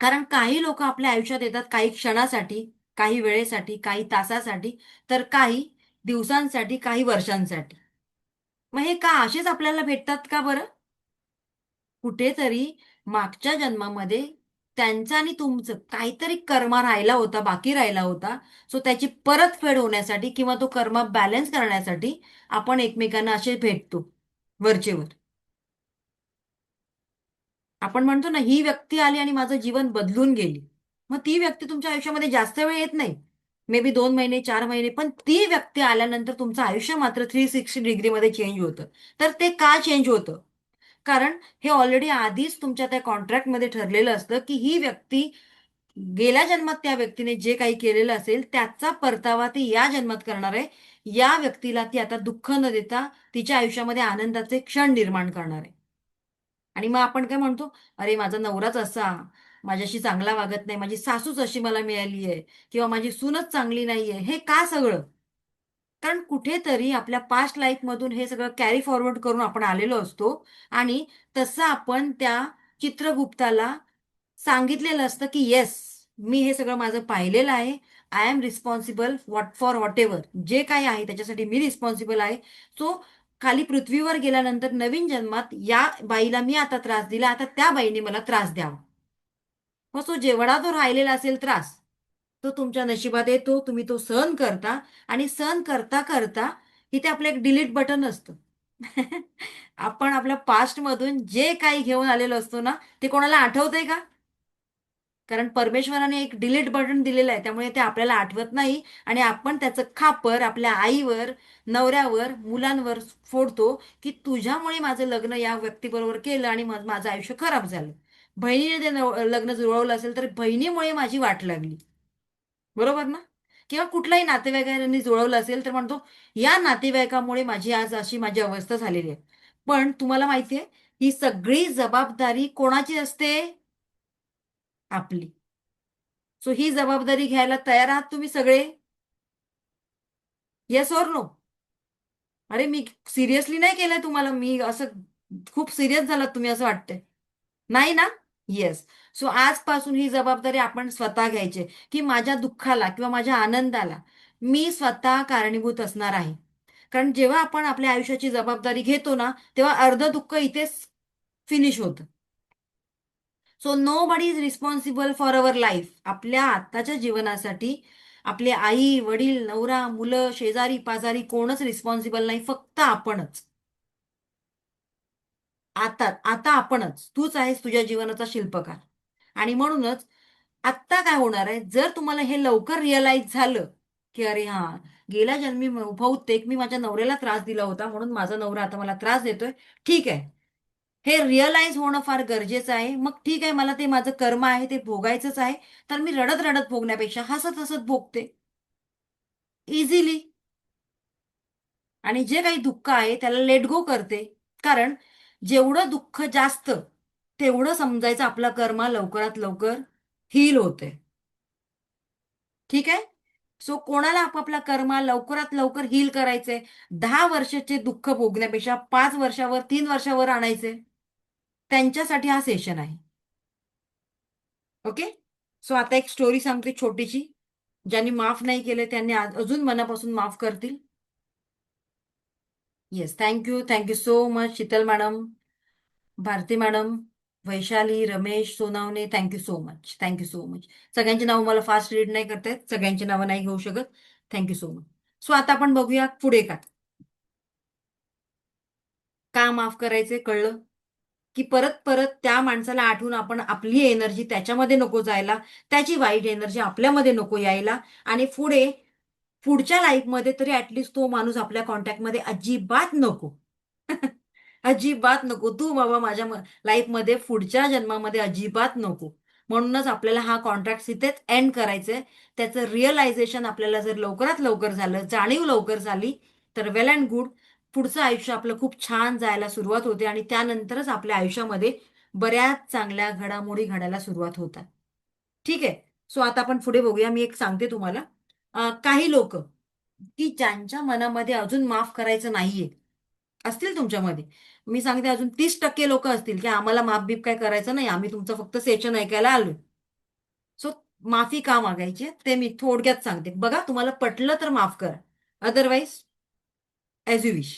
कारण काही लोक आपल्या आयुष्यात येतात काही क्षणासाठी, काही वेळेसाठी, काही तासासाठी, तर काही दिवसांसाठी, काही वर्षांसाठी. मग हे का असेच आपल्याला भेटतात का बरं? कुठेतरी मागच्या जन्मामध्ये त्यांचं आणि तुमचं काहीतरी कर्मा राहिला होता, बाकी राहिला होता. सो त्याची परतफेड होण्यासाठी किंवा तो कर्मा बॅलन्स करण्यासाठी आपण एकमेकांना असे भेटतो वरचेवर. आपण म्हणतो ना, ही व्यक्ती आली आणि माझं जीवन बदलून गेली. मग ती व्यक्ती तुमच्या आयुष्यामध्ये जास्त वेळ येत नाही. मे बी 2 महिने 4 महिने, पण ती व्यक्ती आल्यानंतर तुमचं आयुष्य मात्र 360 डिग्री मध्ये चेंज होतं. तर ते का चेंज होतं? कारण हे ऑलरेडी आधीच तुमच्या त्या कॉन्ट्रॅक्टमध्ये ठरलेलं असतं की ही व्यक्ती गेल्या जन्मात त्या व्यक्तीने जे काही केलेलं असेल त्याचा परतावा ती या जन्मात करणार आहे. या व्यक्तीला ती आता दुःख न देता तिच्या आयुष्यामध्ये आनंदाचे क्षण निर्माण करणार आहे. आणि मग आपण काय म्हणतो, अरे माझा नवराच असा, माझ्याशी चांगला वागत नाही, माझी सासूच अशी मला मिळाली आहे, किंवा माझी सूनच चांगली नाहीये. हे का सगळं? कारण कुठेतरी आपल्या पास्ट लाईफ मधून हे सगळं कॅरी फॉरवर्ड करून आपण आलेलो असतो. आणि तसं आपण त्या चित्रगुप्ताला सांगितलेलं असतं की येस, मी हे सगळं माझं पाहिलेलं आहे. I am responsible for what ever जे काही आहे त्याच्यासाठी मी रिस्पॉन्सिबल आहे. सो खाली पृथ्वीवर गेल्यानंतर नवीन जन्मात या बाईला मी आता त्रास दिला, आता त्या बाईने मला त्रास द्यावा. मग तो जेवढा तो राहिलेला असेल त्रास, तो तुमच्या नशिबात येतो, तुम्ही तो सहन करता. आणि सहन करता करता इथे आपलं एक डिलीट बटन असतं. आपण आपल्या पास्ट मधून जे काही घेऊन आलेलो असतो ना, ते कोणाला आठवतंय का? कारण परमेश्वराने एक डिलीट बटन दिलेलं आहे, त्यामुळे ते आपल्याला आठवत नाही. आणि आपण त्याचं खापर आपल्या आईवर, नवऱ्यावर, मुलांवर फोडतो की तुझ्यामुळे माझं लग्न या व्यक्तीबरोबर केलं आणि माझं आयुष्य खराब झालं. बहिणीने ते लग्न जुळवलं असेल तर बहिणीमुळे माझी वाट लागली. बरोबर ना? किंवा कुठल्याही नातेवाईकांनी जुळवलं असेल तर म्हणतो, या नातेवाईकामुळे माझी आज अशी माझी अवस्था झालेली आहे. पण तुम्हाला माहितीये, ही सगळी जबाबदारी कोणाची असते? आपली. सो ही जबाबदारी घ्यायला तयार आहात तुम्ही सगळे? Yes or no? अरे मी सिरियसली नाही केलंय तुम्हाला, मी असं खूप सिरियस झालात तुम्ही असं वाटतंय. नाही ना? येस. सो आजपासून ही जबाबदारी आपण स्वतः घ्यायची, की माझ्या दुःखाला किंवा माझ्या आनंदाला मी स्वतः कारणीभूत असणार आहे. कारण जेव्हा आपण आपल्या आयुष्याची जबाबदारी घेतो ना, तेव्हा अर्ध दुःख इथेच फिनिश होतं. So nobody is responsible for our life. आपल्या आत्ताच्या जीवनासाठी आपले आई वडील नवरा मुलं शेजारी पाजारी कोणच रिस्पॉन्सिबल नाही, फक्त आपणच. आता आता आपणच, तूच आहेस तुझ्या जीवनाचा शिल्पकार. आणि म्हणूनच आत्ता काय होणार आहे, जर तुम्हाला हे लवकर रिअलाइज झालं की अरे हा, गेल्या जन्मी बहुतेक मी माझ्या नवऱ्याला त्रास दिला होता म्हणून माझा नवरा आता मला त्रास देतोय. ठीक आहे, हे रिअलाइज होणं फार गरजेचं आहे. मग ठीक आहे, मला ते माझं कर्म आहे ते भोगायचंच आहे. तर मी रडत रडत भोगण्यापेक्षा हसत हसत भोगते, इझिली. आणि जे काही दुःख आहे त्याला लेट गो करते. कारण जेवढं दुःख जास्त, तेवढं समजायचं आपला कर्म लवकरात लवकर हील होते. ठीक आहे. सो कोणाला आपापला कर्म लवकरात लवकर हील करायचंय, 10 वर्षाचे दुःख भोगण्यापेक्षा 5 वर्षावर 3 वर्षावर आणायचे, त्यांच्यासाठी हा सेशन आहे. ओके. सो आता एक स्टोरी सांगते छोटीशी. ज्यांनी माफ नाही केले त्यांनी अजून मनापासून माफ करतील. Yes, thank you, thank you so much Shital madam, Bharti madam, Vaishali, Ramesh Sonawane, thank you so much, thank you so much. सगळ्यांची नावं मला फास्ट रीड नाही करतायत, सगळ्यांची नावं नाही घेऊ शकत. Thank you so much. सो आता आपण बघूया पुढे काय. का माफ करायचे कळलं, की परत परत त्या माणसाला आठवून आपण आपली एनर्जी त्याच्यामध्ये नको जायला, त्याची वाईट एनर्जी आपल्यामध्ये नको यायला. आणि पुढच्या लाईफमध्ये तरी ऍटलिस्ट तो माणूस आपल्या कॉन्टॅक्टमध्ये अजिबात नको. अजिबात नको, तू बाबा माझ्या लाईफमध्ये पुढच्या जन्मामध्ये अजिबात नको. म्हणूनच आपल्याला हा कॉन्ट्रॅक्ट इथेच एंड करायचंय. त्याचं रिअलायझेशन आपल्याला जर लवकरात लवकर झालं, जाणीव लवकर झाली, तर वेल अँड गुड. पुढचं आयुष्य आपलं खूप छान जायला सुरुवात होते आणि त्यानंतरच आपल्या आयुष्यामध्ये बऱ्याच चांगल्या घडामोडी घडायला सुरुवात होतात. ठीक आहे. सो आता आपण पुढे बघूया. मी एक सांगते तुम्हाला. काही लोक की ज्यांच्या मनामध्ये अजून माफ करायचं नाहीये, असतील तुमच्यामध्ये. मी सांगते अजून 30% लोक असतील की आम्हाला माफ बीफ काय करायचं नाही, आम्ही तुमचं फक्त सेशन ऐकायला आलो. सो माफी का मागायची ते मी थोडक्यात सांगते. बघा, तुम्हाला पटलं तर माफ करा, अदरवाईज ॲज यू विश.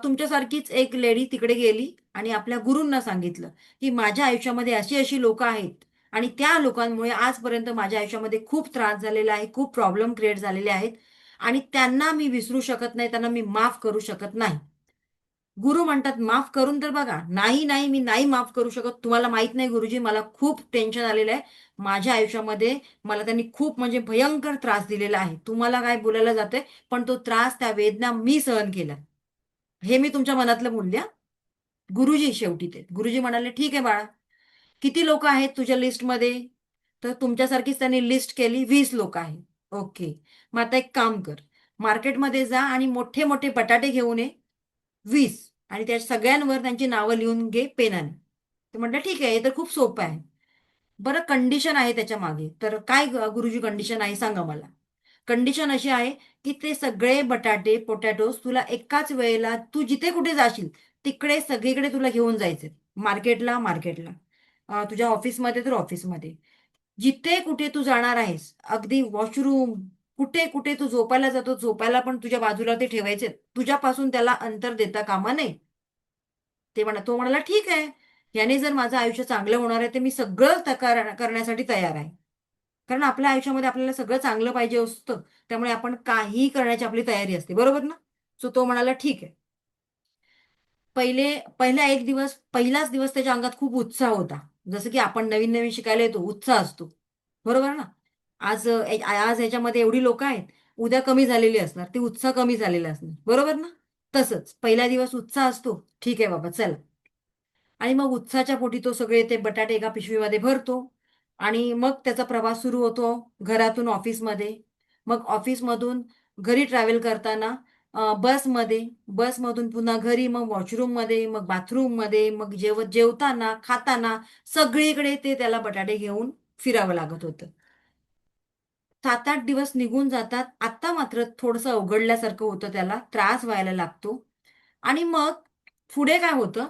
तुमच्यासारखीच एक लेडी तिकडे गेली आणि आपल्या गुरूंना सांगितलं की माझ्या आयुष्यामध्ये अशी अशी लोक आहेत आणि त्या लोकांमुळे आजपर्यंत माझ्या आयुष्यामध्ये खूप त्रास झालेला आहे, खूप प्रॉब्लेम क्रिएट झालेले आहेत आणि त्यांना मी विसरू शकत नाही, त्यांना मी माफ करू शकत नाही. गुरु म्हणतात माफ करून तर बघा. नाही नाही, मी नाही माफ करू शकत. तुम्हाला माहित नाही गुरुजी, मला खूप टेन्शन आलेलं आहे माझ्या आयुष्यामध्ये. मला त्यांनी खूप म्हणजे भयंकर त्रास दिलेला आहे. तुम्हाला काय बोलायला जाते, पण तो त्रास, त्या वेदना मी सहन केल्या. हे मी तुमच्या मनातलं बोलल्या. गुरुजी शेवटी ते गुरुजी म्हणाले, ठीक आहे बाळा, किती लोक आहेत तुझ्या लिस्टमध्ये? तर तुमच्यासारखीच त्यांनी लिस्ट केली, 20 लोक आहेत. ओके, मग आता एक काम कर, मार्केटमध्ये जा आणि मोठे मोठे बटाटे घेऊन ये, 20, आणि त्या सगळ्यांवर त्यांची नावं लिहून घे पेनाने. ते म्हटलं ठीक आहे, हे तर खूप सोपं आहे. बरं, कंडिशन आहे त्याच्या मागे. तर काय गुरुजी कंडिशन आहे सांगा मला. कंडिशन अशी आहे की ते सगळे बटाटे पोटॅटोज तुला एकाच वेळेला, तू जिथे कुठे जाशील तिकडे सगळीकडे तुला घेऊन जायचे. मार्केटला मार्केटला, तुझ्या ऑफिसमध्ये तर ऑफिसमध्ये, जिथे कुठे तू जाणार आहेस, अगदी वॉशरूम, कुठे कुठे तू झोपायला जातो, झोपायला पण तुझ्या बाजूला ते ठेवायचे. तुझ्यापासून त्याला अंतर देता कामा नये. तो म्हणाला ठीक आहे, याने जर माझं आयुष्य चांगलं होणार आहे तर मी सगळं करण्यासाठी तयार आहे. कारण आपल्या आयुष्यामध्ये आपल्याला सगळं चांगलं पाहिजे असतं, त्यामुळे आपण काहीही करण्याची आपली तयारी असते, बरोबर ना? सो तो म्हणाला ठीक आहे. पहिले पहिला एक दिवस, पहिलाच दिवस त्याच्या अंगात खूप उत्साह होता. जसं की आपण नवीन नवीन शिकायला येतो, उत्साह असतो, बरोबर ना? आज ह्याच्यामध्ये एवढी लोक आहेत, उद्या कमी झालेली असणार, ते उत्साह कमी झालेला असणार, बरोबर ना? तसंच पहिला दिवस उत्साह असतो, ठीक आहे बाबा चला. आणि मग उत्साहाच्या पोटी तो सगळे ते बटाटे एका पिशवीमध्ये भरतो आणि मग त्याचा प्रवास सुरू होतो घरातून ऑफिसमध्ये. मग ऑफिसमधून घरी ट्रॅव्हल करताना बसमध्ये, बसमधून पुन्हा घरी, मग वॉशरूममध्ये, मग बाथरूममध्ये, मग जेवताना, खाताना सगळीकडे ते त्याला बटाटे घेऊन फिरावं लागत होतं. 7-8 दिवस निघून जातात. आता मात्र थोडंसं अवघडल्यासारखं होतं, त्याला त्रास व्हायला लागतो. आणि मग पुढे काय होतं,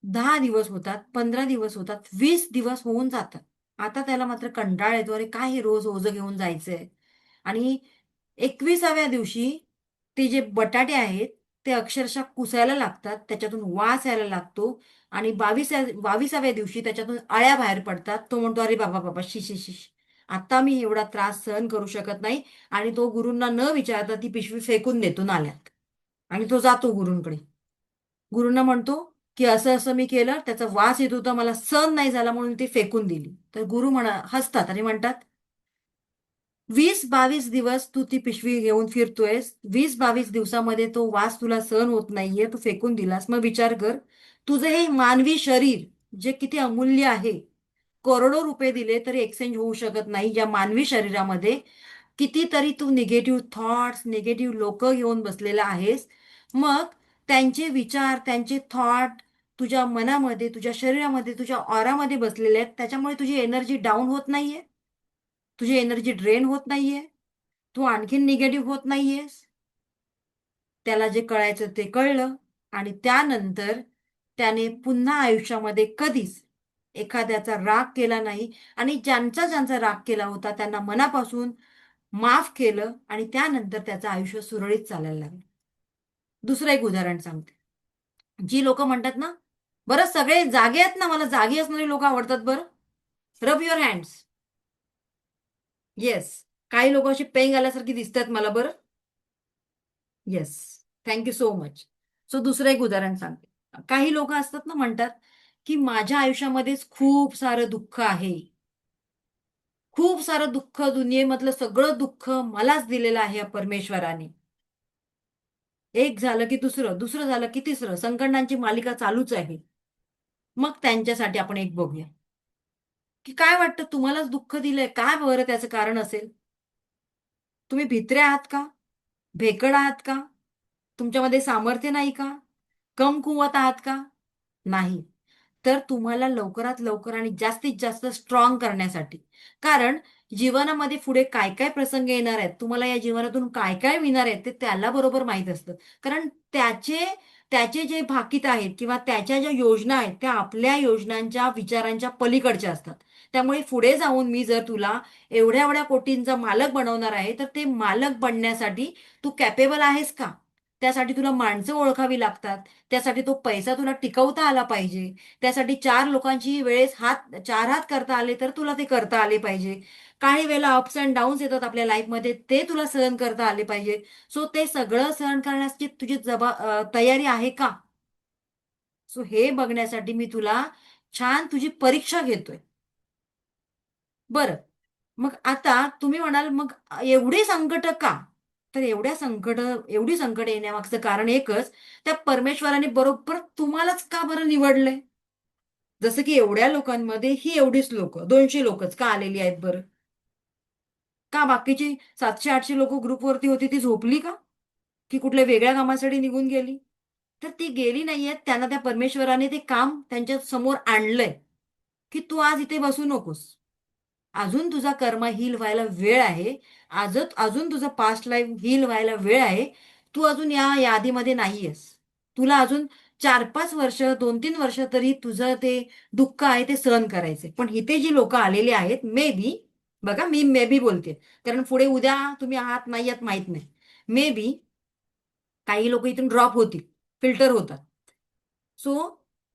10 दिवस होतात, 15 दिवस होतात, 20 दिवस होऊन जातात. आता त्याला मात्र कंटाळा येतो, अरे काय हे रोज ओझं घेऊन जायचंय. आणि 21व्या दिवशी ते जे बटाटे आहेत ते अक्षरशः कुसायला लागतात, त्याच्यातून वास यायला लागतो. आणि 22व्या दिवशी त्याच्यातून अळ्या बाहेर पडतात. तो म्हणतो, अरे बाबा बाबा, शी शी शी शी. आता मी एवढा त्रास सहन करू शकत नाही. आणि तो गुरूंना न विचारता ती पिशवी फेकून देतो नाल्यात. आणि तो जातो गुरूंकडे. गुरूंना म्हणतो की असं असं मी केलं, त्याचा वास येत होता, मला सहन नाही झाला म्हणून ती फेकून दिली. तर गुरु हसतात आणि म्हणतात, 20-22 दिवस तू ती पिशवी घेऊन फिरतोयस, 20-22 दिवसामध्ये तो वास तुला सहन होत नाहीये, तू फेकून दिलास. मग विचार कर, तुझं हे मानवी शरीर जे किती अमूल्य आहे, करोडो रुपये दिले तरी एक्सचेंज होऊ शकत नाही या मानवी शरीरामध्ये. कितीतरी तू निगेटिव्ह थॉट्स, निगेटिव्ह लोक घेऊन बसलेला आहेस. मग त्यांचे विचार, त्यांचे थॉट तुझ्या मनामध्ये, तुझ्या शरीरामध्ये, तुझ्या ऑरामध्ये बसलेले आहेत. त्याच्यामुळे तुझी एनर्जी डाऊन होत नाहीये, तुझी एनर्जी ड्रेन होत नाहीये, तू आणखीन निगेटिव्ह होत नाहीयेस. त्याला जे कळायचं ते कळलं. आणि त्यानंतर त्याने पुन्हा आयुष्यामध्ये कधीच एखाद्याचा राग केला नाही. आणि ज्यांचा ज्यांचा राग केला होता त्यांना मनापासून माफ केलं. आणि त्यानंतर त्याचं आयुष्य सुरळीत चालायला लागलं. दुसरं एक उदाहरण सांगते. जी लोक म्हणतात ना, बरं सगळे जागे आहेत ना, मला जागी असणारी लोक आवडतात बरं, रब युअर हँड्स. येस, काही लोक अशी पेंग आल्यासारखी दिसतात मला बरं. Yes, thank you so much. So दुसरं एक उदाहरण सांगते. काही लोक असतात ना, म्हणतात की माझ्या आयुष्यामध्येच खूप सारं दुःख आहे, खूप सारं दुःख, दुनियेमधलं सगळं दुःख मलाच दिलेलं आहे या परमेश्वराने. एक झालं की दुसरं, दुसरं झालं की तिसरं, संकटांची मालिका चालूच आहे. मग त्यांच्यासाठी आपण एक बघूया, की काय वाटतं, तुम्हालाच दुःख दिलंय, काय बरं त्याचं कारण असेल? तुम्ही भित्रे आहात का? भेकड आहात का? तुमच्यामध्ये सामर्थ्य नाही का? कमकुवत आहात का? नाही. तर तुम्हाला लवकरात लवकर आणि जास्तीत जास्त स्ट्रॉंग करण्यासाठी, कारण जीवनामध्ये पुढे काय काय प्रसंग येणार आहेत, तुम्हाला या जीवनातून काय काय मिळणार आहेत, ते त्याला बरोबर माहीत असतं. कारण त्याचे त्याचे जे भाकीत आहेत किंवा त्याच्या ज्या योजना आहेत, त्या आपल्या योजनांच्या, विचारांच्या पलीकडच्या असतात. त्यामुळे पुढे जाऊन मी जर तुला एवढ्या एवढ्या कोटींचा मालक बनवणार आहे, तर ते मालक बनण्यासाठी तू कॅपेबल आहेस का? त्यासाठी तुला माणसं ओळखावी लागतात. त्यासाठी तो पैसा तुला टिकवता आला पाहिजे. त्यासाठी चार लोकांची वेळेस चार हात करता आले तर तुला ते करता आले पाहिजे. काही वेळेला अप्स अँड डाऊन्स येतात आपल्या लाईफमध्ये, ते तुला सहन करता आले पाहिजे. सो ते सगळं सहन करण्याची तुझी तयारी आहे का? सो हे बघण्यासाठी मी तुला छान तुझी परीक्षा घेतोय. बरं. मग आता तुम्ही म्हणाल, मग एवढी संकट का? तर एवढी संकट येण्यामागचं कारण एकच, त्या परमेश्वराने बरोबर तुम्हालाच का बरं निवडलंय? जसं की एवढ्या लोकांमध्ये ही एवढीच लोक, 200 लोकच का आलेली आहेत बरं? का बाकीची 700-800 लोक ग्रुपवरती होती ती झोपली का? की कुठल्या वेगळ्या कामासाठी निघून गेली? तर ती गेली नाहीयेत. त्यांना त्या परमेश्वराने ते काम त्यांच्या समोर आणलंय, की तू आज इथे बसू नकोस. अजून तुझा कर्म हील व्हायला वेळ आहे. अजून तुझं पास्ट लाईफ हील व्हायला वेळ आहे. तू अजून या यादीमध्ये नाहीयेस. तुला अजून 4-5 वर्ष, 2-3 वर्ष तरी तुझं ते दुःख आहे ते सहन करायचंय. पण इथे जी लोक आलेली आहेत, मे बी, बघा मी मे बी बोलते, कारण पुढे उद्या तुम्ही आहात नाही आहात माहित नाही. मे बी काही लोक इथून ड्रॉप होतील, फिल्टर होतात. सो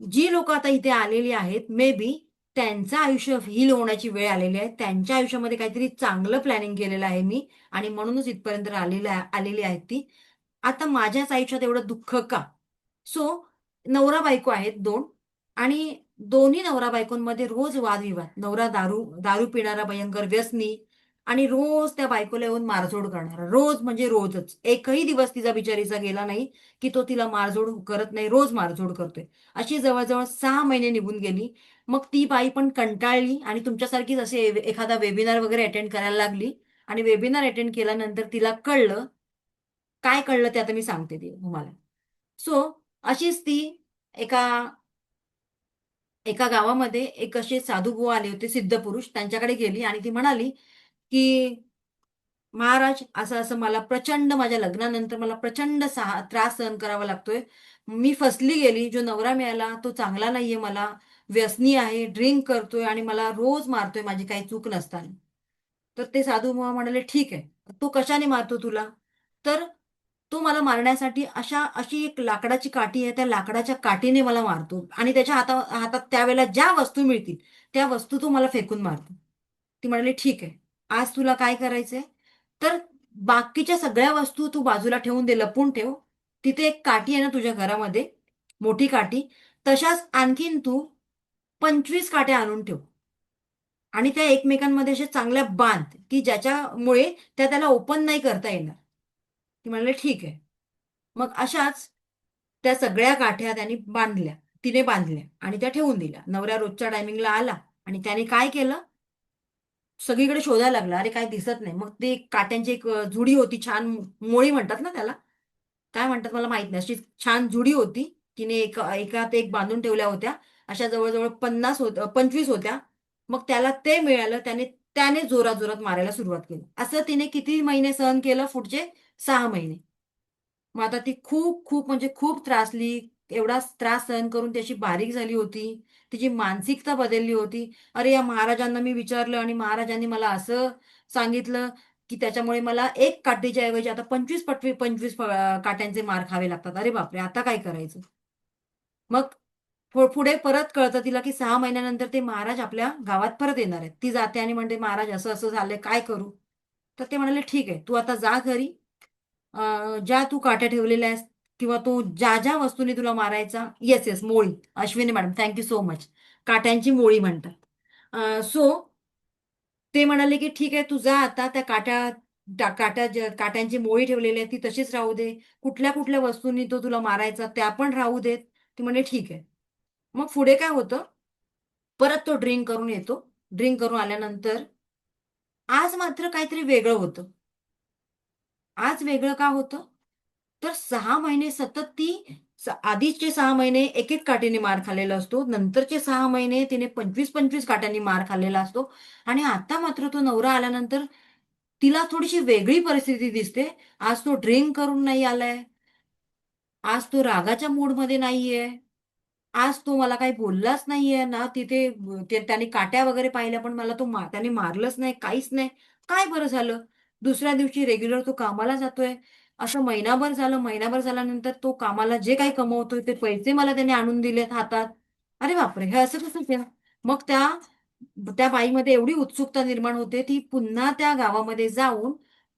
जी लोक आता इथे आलेली आहेत, मे बी त्यांचं आयुष्य हील होण्याची वेळ आलेली आहे. त्यांच्या आयुष्यामध्ये काहीतरी चांगलं प्लॅनिंग केलेलं आहे मी, आणि म्हणूनच इथपर्यंत आलेली आहेत ती. आता माझ्याच आयुष्यात एवढं दुःख का? सो नवरा बायको आहेत दोन, आणि दोन्ही नवरा बायकोंमध्ये रोज वादविवाद. नवरा दारू दारू पिणारा भयंकर व्यसनी, आणि रोज त्या बायकोला येऊन मारझोड करणारा. रोज म्हणजे रोजच. एकही दिवस तिचा बिचारीचा गेला नाही की तो तिला मारझोड करत नाही. रोज मारझोड करतोय. अशी जवळजवळ 6 महिने निघून गेली. मग ती बाई पण कंटाळली आणि तुमच्यासारखीच असे एखादा वेबिनार वगैरे अटेंड करायला लागली. आणि वेबिनार अटेंड केल्यानंतर तिला कळलं. काय कळलं ते आता मी सांगते ते तुम्हाला. सो अशीच ती एका एका गावामध्ये एक असे साधू बुवा आले होते, सिद्ध पुरुष. त्यांच्याकडे गेली आणि ती म्हणाली, की "महाराज, असं-असं मला प्रचंड, माझ्या लग्नानंतर मला प्रचंड त्रास सहन करावा लागतोय. मी फसली गेली. जो नवरा मिळाला तो चांगला नाहीये मला. व्यसनी आहे, ड्रिंक करतोय आणि मला रोज मारतोय माझी काही चूक नसताना." तर ते साधू म्हणाले, "ठीक आहे. तो कशाने मारतो तुला?" तर तो मला मारण्यासाठी अशी एक लाकडाची काठी आहे, त्या लाकडाच्या काठीने मला मारतो आणि त्याच्या हातात त्यावेळेला ज्या वस्तू मिळतील, त्या वस्तू तो मला फेकून मारतो. ती म्हणाली, "ठीक आहे. आज तुला काय करायचंय? तर बाकीच्या सगळ्या वस्तू तू बाजूला ठेवून दे, लपवून ठेव. तिथे एक काठी आहे ना तुझ्या घरामध्ये, मोठी काठी, तशाच आणखीन तू 25 काठ्या आणून ठेव आणि त्या एकमेकांमध्ये अशा चांगल्या बांध, की ज्याच्यामुळे त्याला ओपन नाही करता येणार." ती म्हणाली, "ठीक आहे." मग अशाच त्या सगळ्या काठ्या तिने बांधल्या आणि त्या ठेवून दिल्या. नवरा रोजच्या टायमिंगला आला आणि त्याने काय केलं, सगळीकडे शोधायला लागला. अरे काही दिसत नाही. मग ते काट्यांची एक जुडी होती छान, मोळी म्हणतात ना त्याला. काय म्हणतात मला माहित नाही. अशी छान जुडी होती. तिने एकात एक बांधून ठेवल्या होत्या. अशा जवळ-जवळ 25 होत्या. मग त्याला ते मिळालं. त्याने त्याने जोरात-जोरात मारायला सुरुवात केली. असं तिने किती महिने सहन केलं? पुढचे 6 महिने. मग आता ती खूप म्हणजे खूप त्रासली. एवढा त्रास सहन करून ती अशी बारीक झाली होती. तिची मानसिकता बदलली होती. अरे, या महाराजांना मी विचारलं आणि महाराजांनी मला असं सांगितलं, की त्याच्यामुळे मला एक काठीच्या ऐवजी आता 25 काट्यांचे मार खावे लागतात. अरे बापरे! आता काय करायचं? मग पुढे परत कळतं तिला, की 6 महिन्यानंतर ते महाराज आपल्या गावात परत येणार आहेत. ती जाते आणि म्हणते, "महाराज, असं-असं झालंय, काय करू?" तर ते म्हणाले, "ठीक आहे, तू आता जा घरी. ज्या तू काट्या ठेवलेल्या आहेस किंवा तू ज्या वस्तूने तुला मारायचा." येस, येस, मोळी. Ashwini madam, thank so much. काट्यांची मोळी म्हणतात. सो ते म्हणाले, की "ठीक आहे, तू जा आता त्या काट्यांची मोळी ठेवलेली आहे ती तशीच राहू दे. कुठल्या-कुठल्या वस्तूंनी तो तुला मारायचा त्या पण राहू देत." ती म्हणाली, "ठीक आहे." मग पुढे काय होतं, परत तो ड्रिंक करून येतो. ड्रिंक करून आल्यानंतर आज मात्र काहीतरी वेगळं होतं. आज वेगळं का होतं? तर 6 महिने सतत ती आधीचे 6 महिने एक-एक काठीने मार खाल्लेला असतो. नंतरचे 6 महिने तिने 25-25 काठ्यांनी मार खाल्लेला असतो. आणि आता मात्र तो नवरा आल्यानंतर तिला थोडीशी वेगळी परिस्थिती दिसते. आज तो ड्रिंक करून नाही आलाय. आज तो रागाच्या मूडमध्ये नाहीये. आज तो मला काही बोललाच नाहीये ना, तिथे त्याने काट्या वगैरे पाहिल्या, पण मला त्याने मारलंच नाही, काहीच नाही. काय बरं झालं? दुसऱ्या दिवशी रेग्युलर तो कामाला जातोय. असं महिनाभर झालं, महिनाभर झाल्यानंतर तो कामाला जे काही कमवतोय ते पैसे मला त्याने आणून दिलेत हातात. अरे बापरे, हे असं कसं केलं? मग त्या त्या बाईमध्ये एवढी उत्सुकता निर्माण होते, ती पुन्हा त्या गावामध्ये जाऊन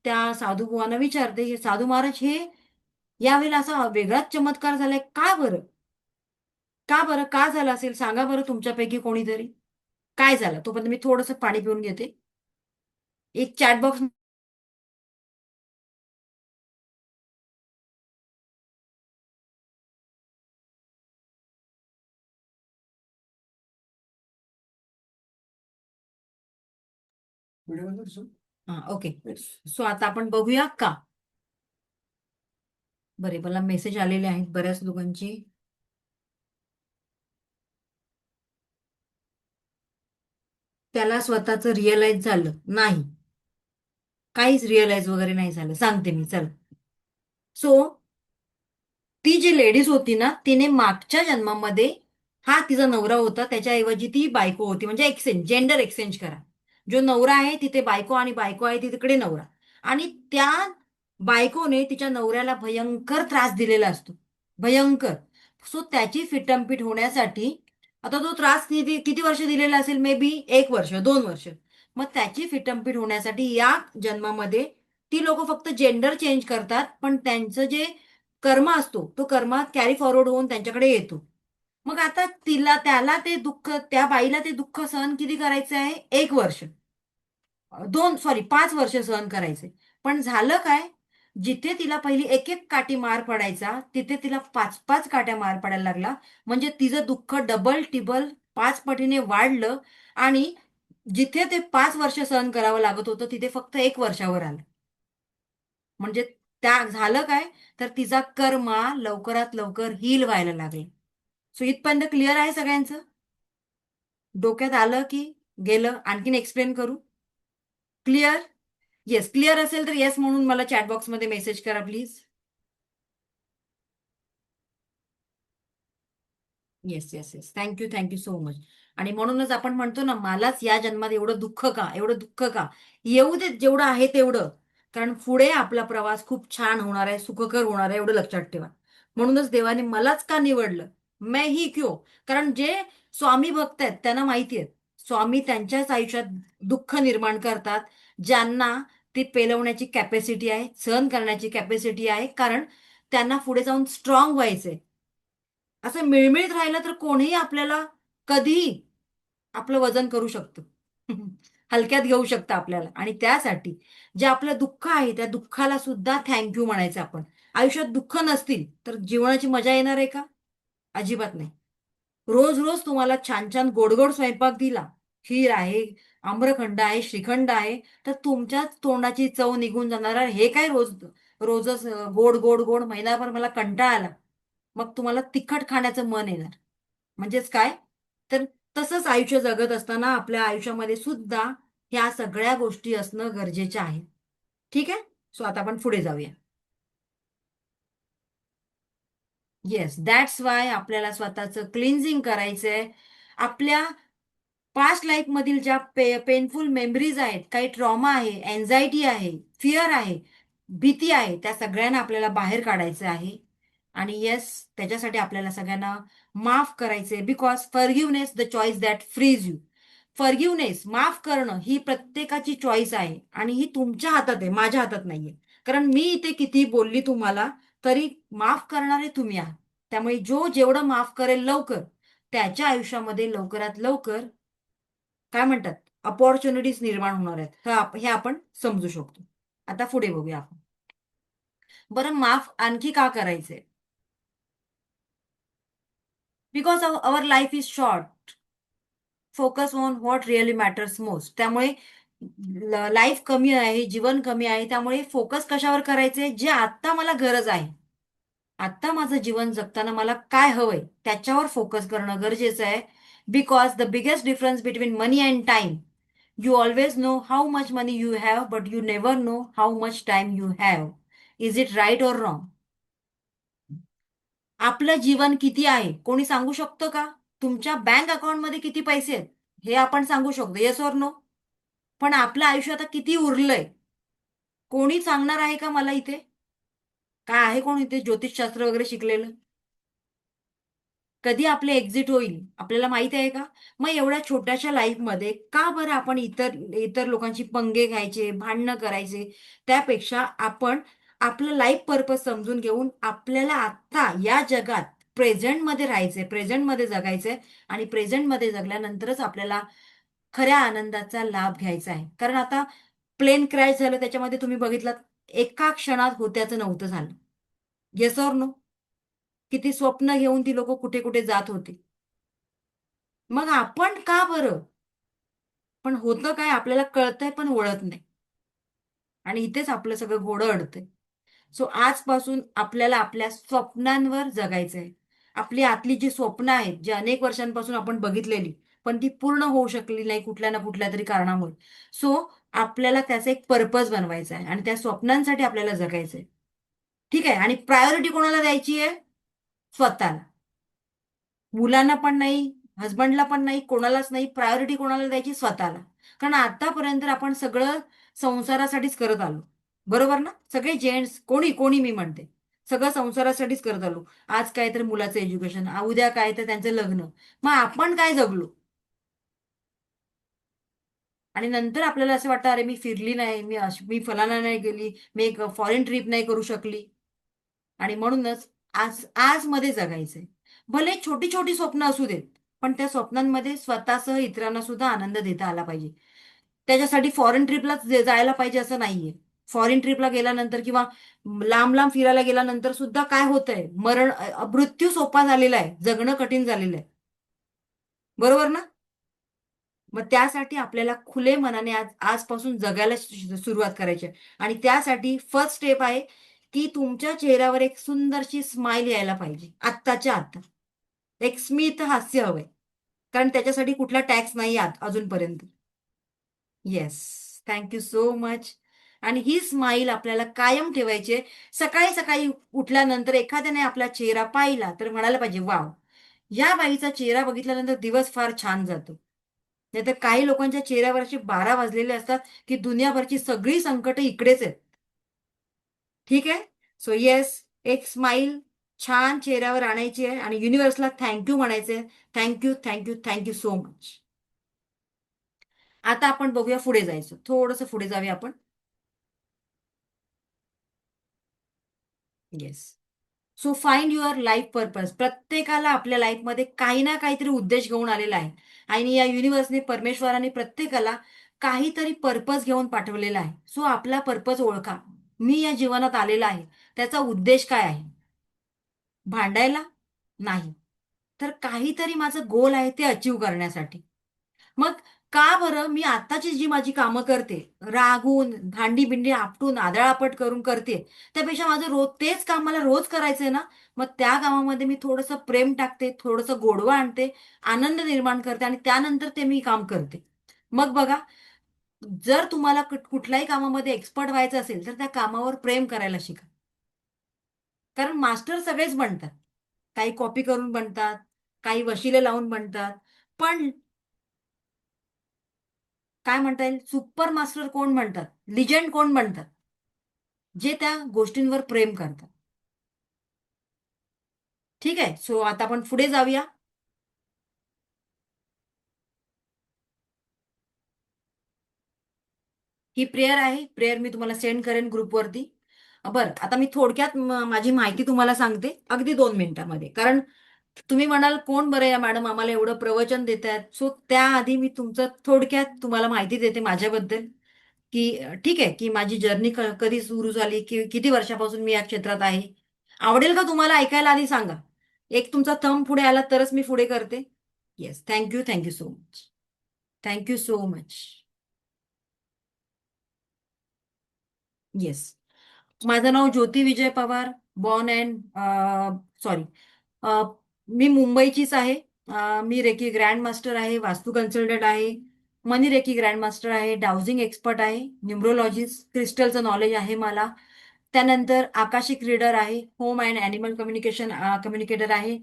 त्या साधू विचारते, हे साधू महाराज हे यावेळेला असा वेगळाच चमत्कार झालाय का बरं? का बरं, का झालं असेल सांगा बरं, तुमच्यापैकी कोणीतरी काय झालं? तोपर्यंत मी थोडंसं पाणी पिऊन घेते. एक चॅट बॉक्स. हा, ओके. सो आता आपण बघूया का. बरे, मला मेसेज आलेले आहेत बऱ्याच लोकांची. त्याला स्वतःच रिअलाइज झालं नाही, काहीच रिअलाइज वगैरे नाही झालं, सांगते मी, चल. सो ती जी लेडीज होती ना, तिने मागच्या जन्मामध्ये हा तिचा नवरा होता, त्याच्याऐवजी ती बायको होती, म्हणजे एक्सचेंज, जेंडर एक्सचेंज करा. जो नवरा आहे तिथे बायको आणि बायको आहे तिकडे नवरा. आणि त्या बायकोने तिच्या नवऱ्याला भयंकर त्रास दिलेला असतो, भयंकर. सो त्याची फिटमफिट होण्यासाठी, आता तो त्रास किती किती वर्ष दिलेला असेल, मे बी 1 वर्ष, 2 वर्ष. मग त्याची फिटमफिट होण्यासाठी या जन्मामध्ये ती लोक फक्त जेंडर चेंज करतात, पण त्यांचं जे कर्म असतो तो कर्म कॅरी फॉरवर्ड होऊन त्यांच्याकडे येतो. मग आता त्याला ते दुःख, त्या बाईला ते दुःख सहन किती करायचं आहे? 1 वर्ष, 5 वर्ष सहन करायचे. पण झालं काय? जिथे तिला पहिली एक एक काठी मार पडायचा, तिथे तिला 5 5 काट्या मार पडायला लागला. म्हणजे तिचं दुःख डबल टिबल 5 पटीने वाढलं. आणि जिथे ते 5 वर्ष सहन करावं लागत होतं, तिथे फक्त 1 वर्षावर आलं. म्हणजे त्या झालं काय, तर तिचा कर्मा लवकरात लवकर हील व्हायला लागेल. सो इथपर्यंत क्लिअर आहे सगळ्यांचं? डोक्यात आलं की गेलं? आणखीन एक्सप्लेन करू? क्लिअर? येस, क्लिअर असेल तर येस म्हणून मला चॅटबॉक्समध्ये मेसेज करा please. Yes yes yes, thank you, thank you so much. आणि म्हणूनच आपण म्हणतो ना, मलाच या जन्मात एवढं दुःख का, एवढं दुःख का? येऊ देत जेवढं आहे तेवढं. कारण पुढे आपला प्रवास खूप छान होणार आहे, सुखकर होणार आहे, एवढं लक्षात ठेवा. म्हणूनच देवाने मलाच का निवडलं? मैं ही क्यों? कारण जे स्वामी भक्त आहेत त्यांना माहिती आहे, स्वामी त्यांच्याच आयुष्यात दुःख निर्माण करतात, ज्यांना ती पेलवण्याची कॅपॅसिटी आहे, सहन करण्याची कॅपॅसिटी आहे. कारण त्यांना पुढे जाऊन स्ट्रॉंग व्हायचंय. असं मिळमिळीत राहिलं तर कोणीही आपल्याला कधीही आपलं वजन करू शकतं. हलक्यात घेऊ शकतं आपल्याला. आणि त्यासाठी जे आपलं दुःख आहे, त्या दुःखाला सुद्धा थँक्यू म्हणायचं आपण. आयुष्यात दुःख नसतील तर जीवनाची मजा येणार आहे का? अजिबात नाही. रोज रोज तुम्हाला छान छान गोड गोड स्वयंपाक दिला, खीर आहे, आम्रखंड आहे, श्रीखंड आहे, तर तुमच्याच तोंडाची चव निघून जाणार आहे. हे काय रोज रोजच गोड गोड गोड, महिनाभर मला कंटाळा आला. मग तुम्हाला तिखट खाण्याचं मन येणार. म्हणजेच काय? तर तसंच आयुष्य जगत असताना आपल्या आयुष्यामध्ये सुद्धा ह्या सगळ्या गोष्टी असणं गरजेच्या आहे. ठीक आहे? सो आता आपण पुढे जाऊया. येस, दॅट्स वाय आपल्याला स्वतःचं क्लिन्झिंग करायचंय. आपल्या पास्ट लाईफ मधील ज्या पेनफुल मेमरीज आहेत, काही ट्रॉमा आहे, एन्झायटी आहे, फिअर आहे, भीती आहे, त्या सगळ्यांना आपल्याला बाहेर काढायचं आहे. आणि येस, त्याच्यासाठी आपल्याला सगळ्यांना माफ करायचंय. Because forgiveness the choice that frees you. Forgiveness, माफ करणं ही प्रत्येकाची चॉईस आहे आणि ही तुमच्या हातात आहे, माझ्या हातात नाहीये. कारण मी इथे किती बोलली तुम्हाला, तरी माफ करणारे तुम्ही आहात. त्यामुळे जो जेवढं माफ करेल लवकर, त्याच्या आयुष्यामध्ये लवकरात लवकर काय म्हणतात, अपॉर्च्युनिटीज निर्माण होणार आहेत, हे आपण समजू शकतो. आता पुढे बघूया आपण. बरं, माफ आणखी का करायचंय? Because our life is short. Focus on what really matters most. त्यामुळे लाईफ कमी आहे, जीवन कमी आहे, त्यामुळे फोकस कशावर करायचे? जे आत्ता मला गरज आहे, आत्ता माझं जीवन जगताना मला काय हवंय त्याच्यावर फोकस करणं गरजेचं आहे. Because the biggest difference between money and time, you always know how much money you have, but you never know how much time you have. Is it right or wrong? आपलं जीवन किती आहे कोणी सांगू शकतो का? तुमच्या बँक अकाउंटमध्ये किती पैसे आहेत हे आपण सांगू शकतो, येस ऑर नो? पण आपलं आयुष्य आता किती उरलंय, कोणी सांगणार आहे का मला इथे? काय आहे कोण इथे ज्योतिषशास्त्र वगैरे शिकलेलं? कधी आपले एक्झिट होईल आपल्याला माहिती आहे का? मग एवढ्या छोट्याशा लाईफमध्ये का बरं आपण इतर इतर लोकांची पंगे घ्यायचे, भांडणं करायचे? त्यापेक्षा आपण आपलं लाईफ पर्पज समजून घेऊन आपल्याला आत्ता या जगात प्रेझेंटमध्ये राहायचंय, प्रेझेंटमध्ये जगायचंय. आणि प्रेझेंटमध्ये जगल्यानंतरच आपल्याला खऱ्या आनंदाचा लाभ घ्यायचा आहे. कारण आता प्लेन क्रॅश झालं त्याच्यामध्ये तुम्ही बघितलं, एका क्षणात होत्याचं नव्हतं झालं. Yes or no? किती स्वप्न घेऊन ती लोक कुठे कुठे जात होती. मग आपण का बरं? पण होतं काय, आपल्याला कळतंय पण वळत नाही. आणि इथेच आपलं सगळं घोडं अडतंय. सो आजपासून आपल्याला आपल्या स्वप्नांवर जगायचंय. आपली आतली जी स्वप्न आहेत, जी अनेक वर्षांपासून आपण बघितलेली, पण ती पूर्ण होऊ शकली नाही कुठल्या ना कुठल्या तरी कारणामुळे. सो आपल्याला त्याचा एक पर्पज बनवायचा आहे आणि त्या स्वप्नांसाठी आपल्याला जगायचंय. ठीक आहे? आणि प्रायोरिटी कोणाला द्यायची आहे? स्वतःला. मुलांना पण नाही, हस्बंडला पण नाही, कोणालाच नाही. प्रायोरिटी कोणाला द्यायची? स्वतःला. कारण आतापर्यंत आपण सगळं संसारासाठीच करत आलो. बरोबर ना? सगळे जेंट्स, कोणी कोणी मी म्हणते, सगळं संसारासाठीच करत आलो. आज काय तर मुलाचं एज्युकेशन, उद्या काय तर त्यांचं लग्न. मग आपण काय जगलो? आणि नंतर आपल्याला असं वाटतं, अरे मी फिरली नाही, मी फलाना नाही गेली, मी एक फॉरेन ट्रिप नाही करू शकली. आणि म्हणूनच आज आज मध्ये जगायचंय. भले छोटी छोटी स्वप्न असू देत, पण त्या स्वप्नांमध्ये स्वतःसह इतरांना सुद्धा आनंद देता आला पाहिजे. त्याच्यासाठी फॉरेन ट्रिपला जायला पाहिजे असं नाहीये. फॉरेन ट्रिपला गेल्यानंतर किंवा लांब लांब फिरायला गेल्यानंतर सुद्धा काय होतंय, मृत्यू सोपा झालेला आहे, जगणं कठीण झालेलं आहे. बरोबर ना? मग त्यासाठी आपल्याला खुले मनाने आजपासून जगायला सुरुवात करायची आहे. आणि त्यासाठी फर्स्ट स्टेप आहे की तुमच्या चेहऱ्यावर एक सुंदरशी स्माइल यायला पाहिजे आत्ताच्या आत्ता. एक स्मित हास्य हवंय. कारण त्याच्यासाठी कुठला टॅक्स नाही अजूनपर्यंत. येस. Thank you so much. आणि ही स्माइल आपल्याला कायम ठेवायची आहे. सकाळी सकाळी उठल्यानंतर एखाद्याने आपला चेहरा पाहिला तर म्हणायला पाहिजे, वाव, या बाईचा चेहरा बघितल्यानंतर दिवस फार छान जातो. नाहीतर काही लोकांच्या चेहऱ्यावर असे 12 वाजलेले असतात की दुनियाभरची सगळी संकट इकडेच आहेत. ठीक आहे? सो येस, एक स्माइल छान चेहऱ्यावर आणायची आहे आणि युनिव्हर्सला थँक्यू म्हणायचंय. Thank you, thank you, thank you so much. आता आपण बघूया पुढे जायचं. थोडंसं पुढे जाऊया आपण. Yes. So find your life purpose. प्रत्येकाला आपल्या लाईफमध्ये काही ना काहीतरी उद्देश घेऊन आलेला आहे. आणि या युनिव्हर्सने, परमेश्वराने प्रत्येकाला काहीतरी पर्पज घेऊन पाठवलेला आहे. सो आपला पर्पज ओळखा. मी या जीवनात आलेला आहे, त्याचा उद्देश काय आहे? भांडायला? नाही. तर काहीतरी माझं गोल आहे ते अचीव करण्यासाठी. मग का बरं मी आत्ताची जी माझी कामं करते, रागून, भांडी-बिंडी आपटून, आदळआपट करून करते, त्यापेक्षा माझं रोज तेच काम मला रोज करायचंय ना, मग त्या कामामध्ये मी थोडंसं प्रेम टाकते, थोडंसं गोडवा आणते, आनंद निर्माण करते आणि त्यानंतर ते मी काम करते. मग बघा, जर तुम्हाला कुठल्याही कामामध्ये एक्सपर्ट व्हायचं असेल, तर त्या कामावर प्रेम करायला शिका. कारण मास्टर सगळेच बनतात. काही कॉपी करून बनतात, काही वशिले लावून बनतात. पण काय म्हणता येईल, सुपर मास्टर कोण म्हणतात, लिजेंड कोण म्हणतात? जे त्या गोष्टींवर प्रेम करतात. ठीक आहे? सो आता आपण पुढे जाऊया. ही प्रेयर आहे. प्रेयर मी तुम्हाला सेंड करेन ग्रुपवरती. बरं, आता मी थोडक्यात माझी माहिती तुम्हाला सांगते, अगदी 2 मिनिटामध्ये. कारण तुम्ही म्हणाल, कोण बरं या मॅडम, आम्हाला एवढं प्रवचन देत आहेत. सो त्याआधी मी तुमचं थोडक्यात तुम्हाला माहिती देते माझ्याबद्दल. की ठीक आहे, की माझी जर्नी कधी सुरू झाली, की किती वर्षापासून मी या क्षेत्रात आहे. आवडेल का तुम्हाला ऐकायला? आधी सांगा. एक तुमचा थंब पुढे आला तरच मी पुढे करते. Yes. Thank you, thank you so much. Thank you so much. Yes. माझं नाव ज्योती Vijay Pawar. Born and, sorry, मी मुंबईचीच आहे. मी रेकी ग्रँड मास्टर आहे, वास्तू कन्सल्टंट आहे, मनी रेकी ग्रँड मास्टर आहे, डाउजिंग एक्सपर्ट आहे, न्यूमरोलॉजिस्ट, क्रिस्टलचं नॉलेज आहे मला. त्यानंतर आकाशिक रीडर आहे, होम अँड ॲनिमल कम्युनिकेटर आहे.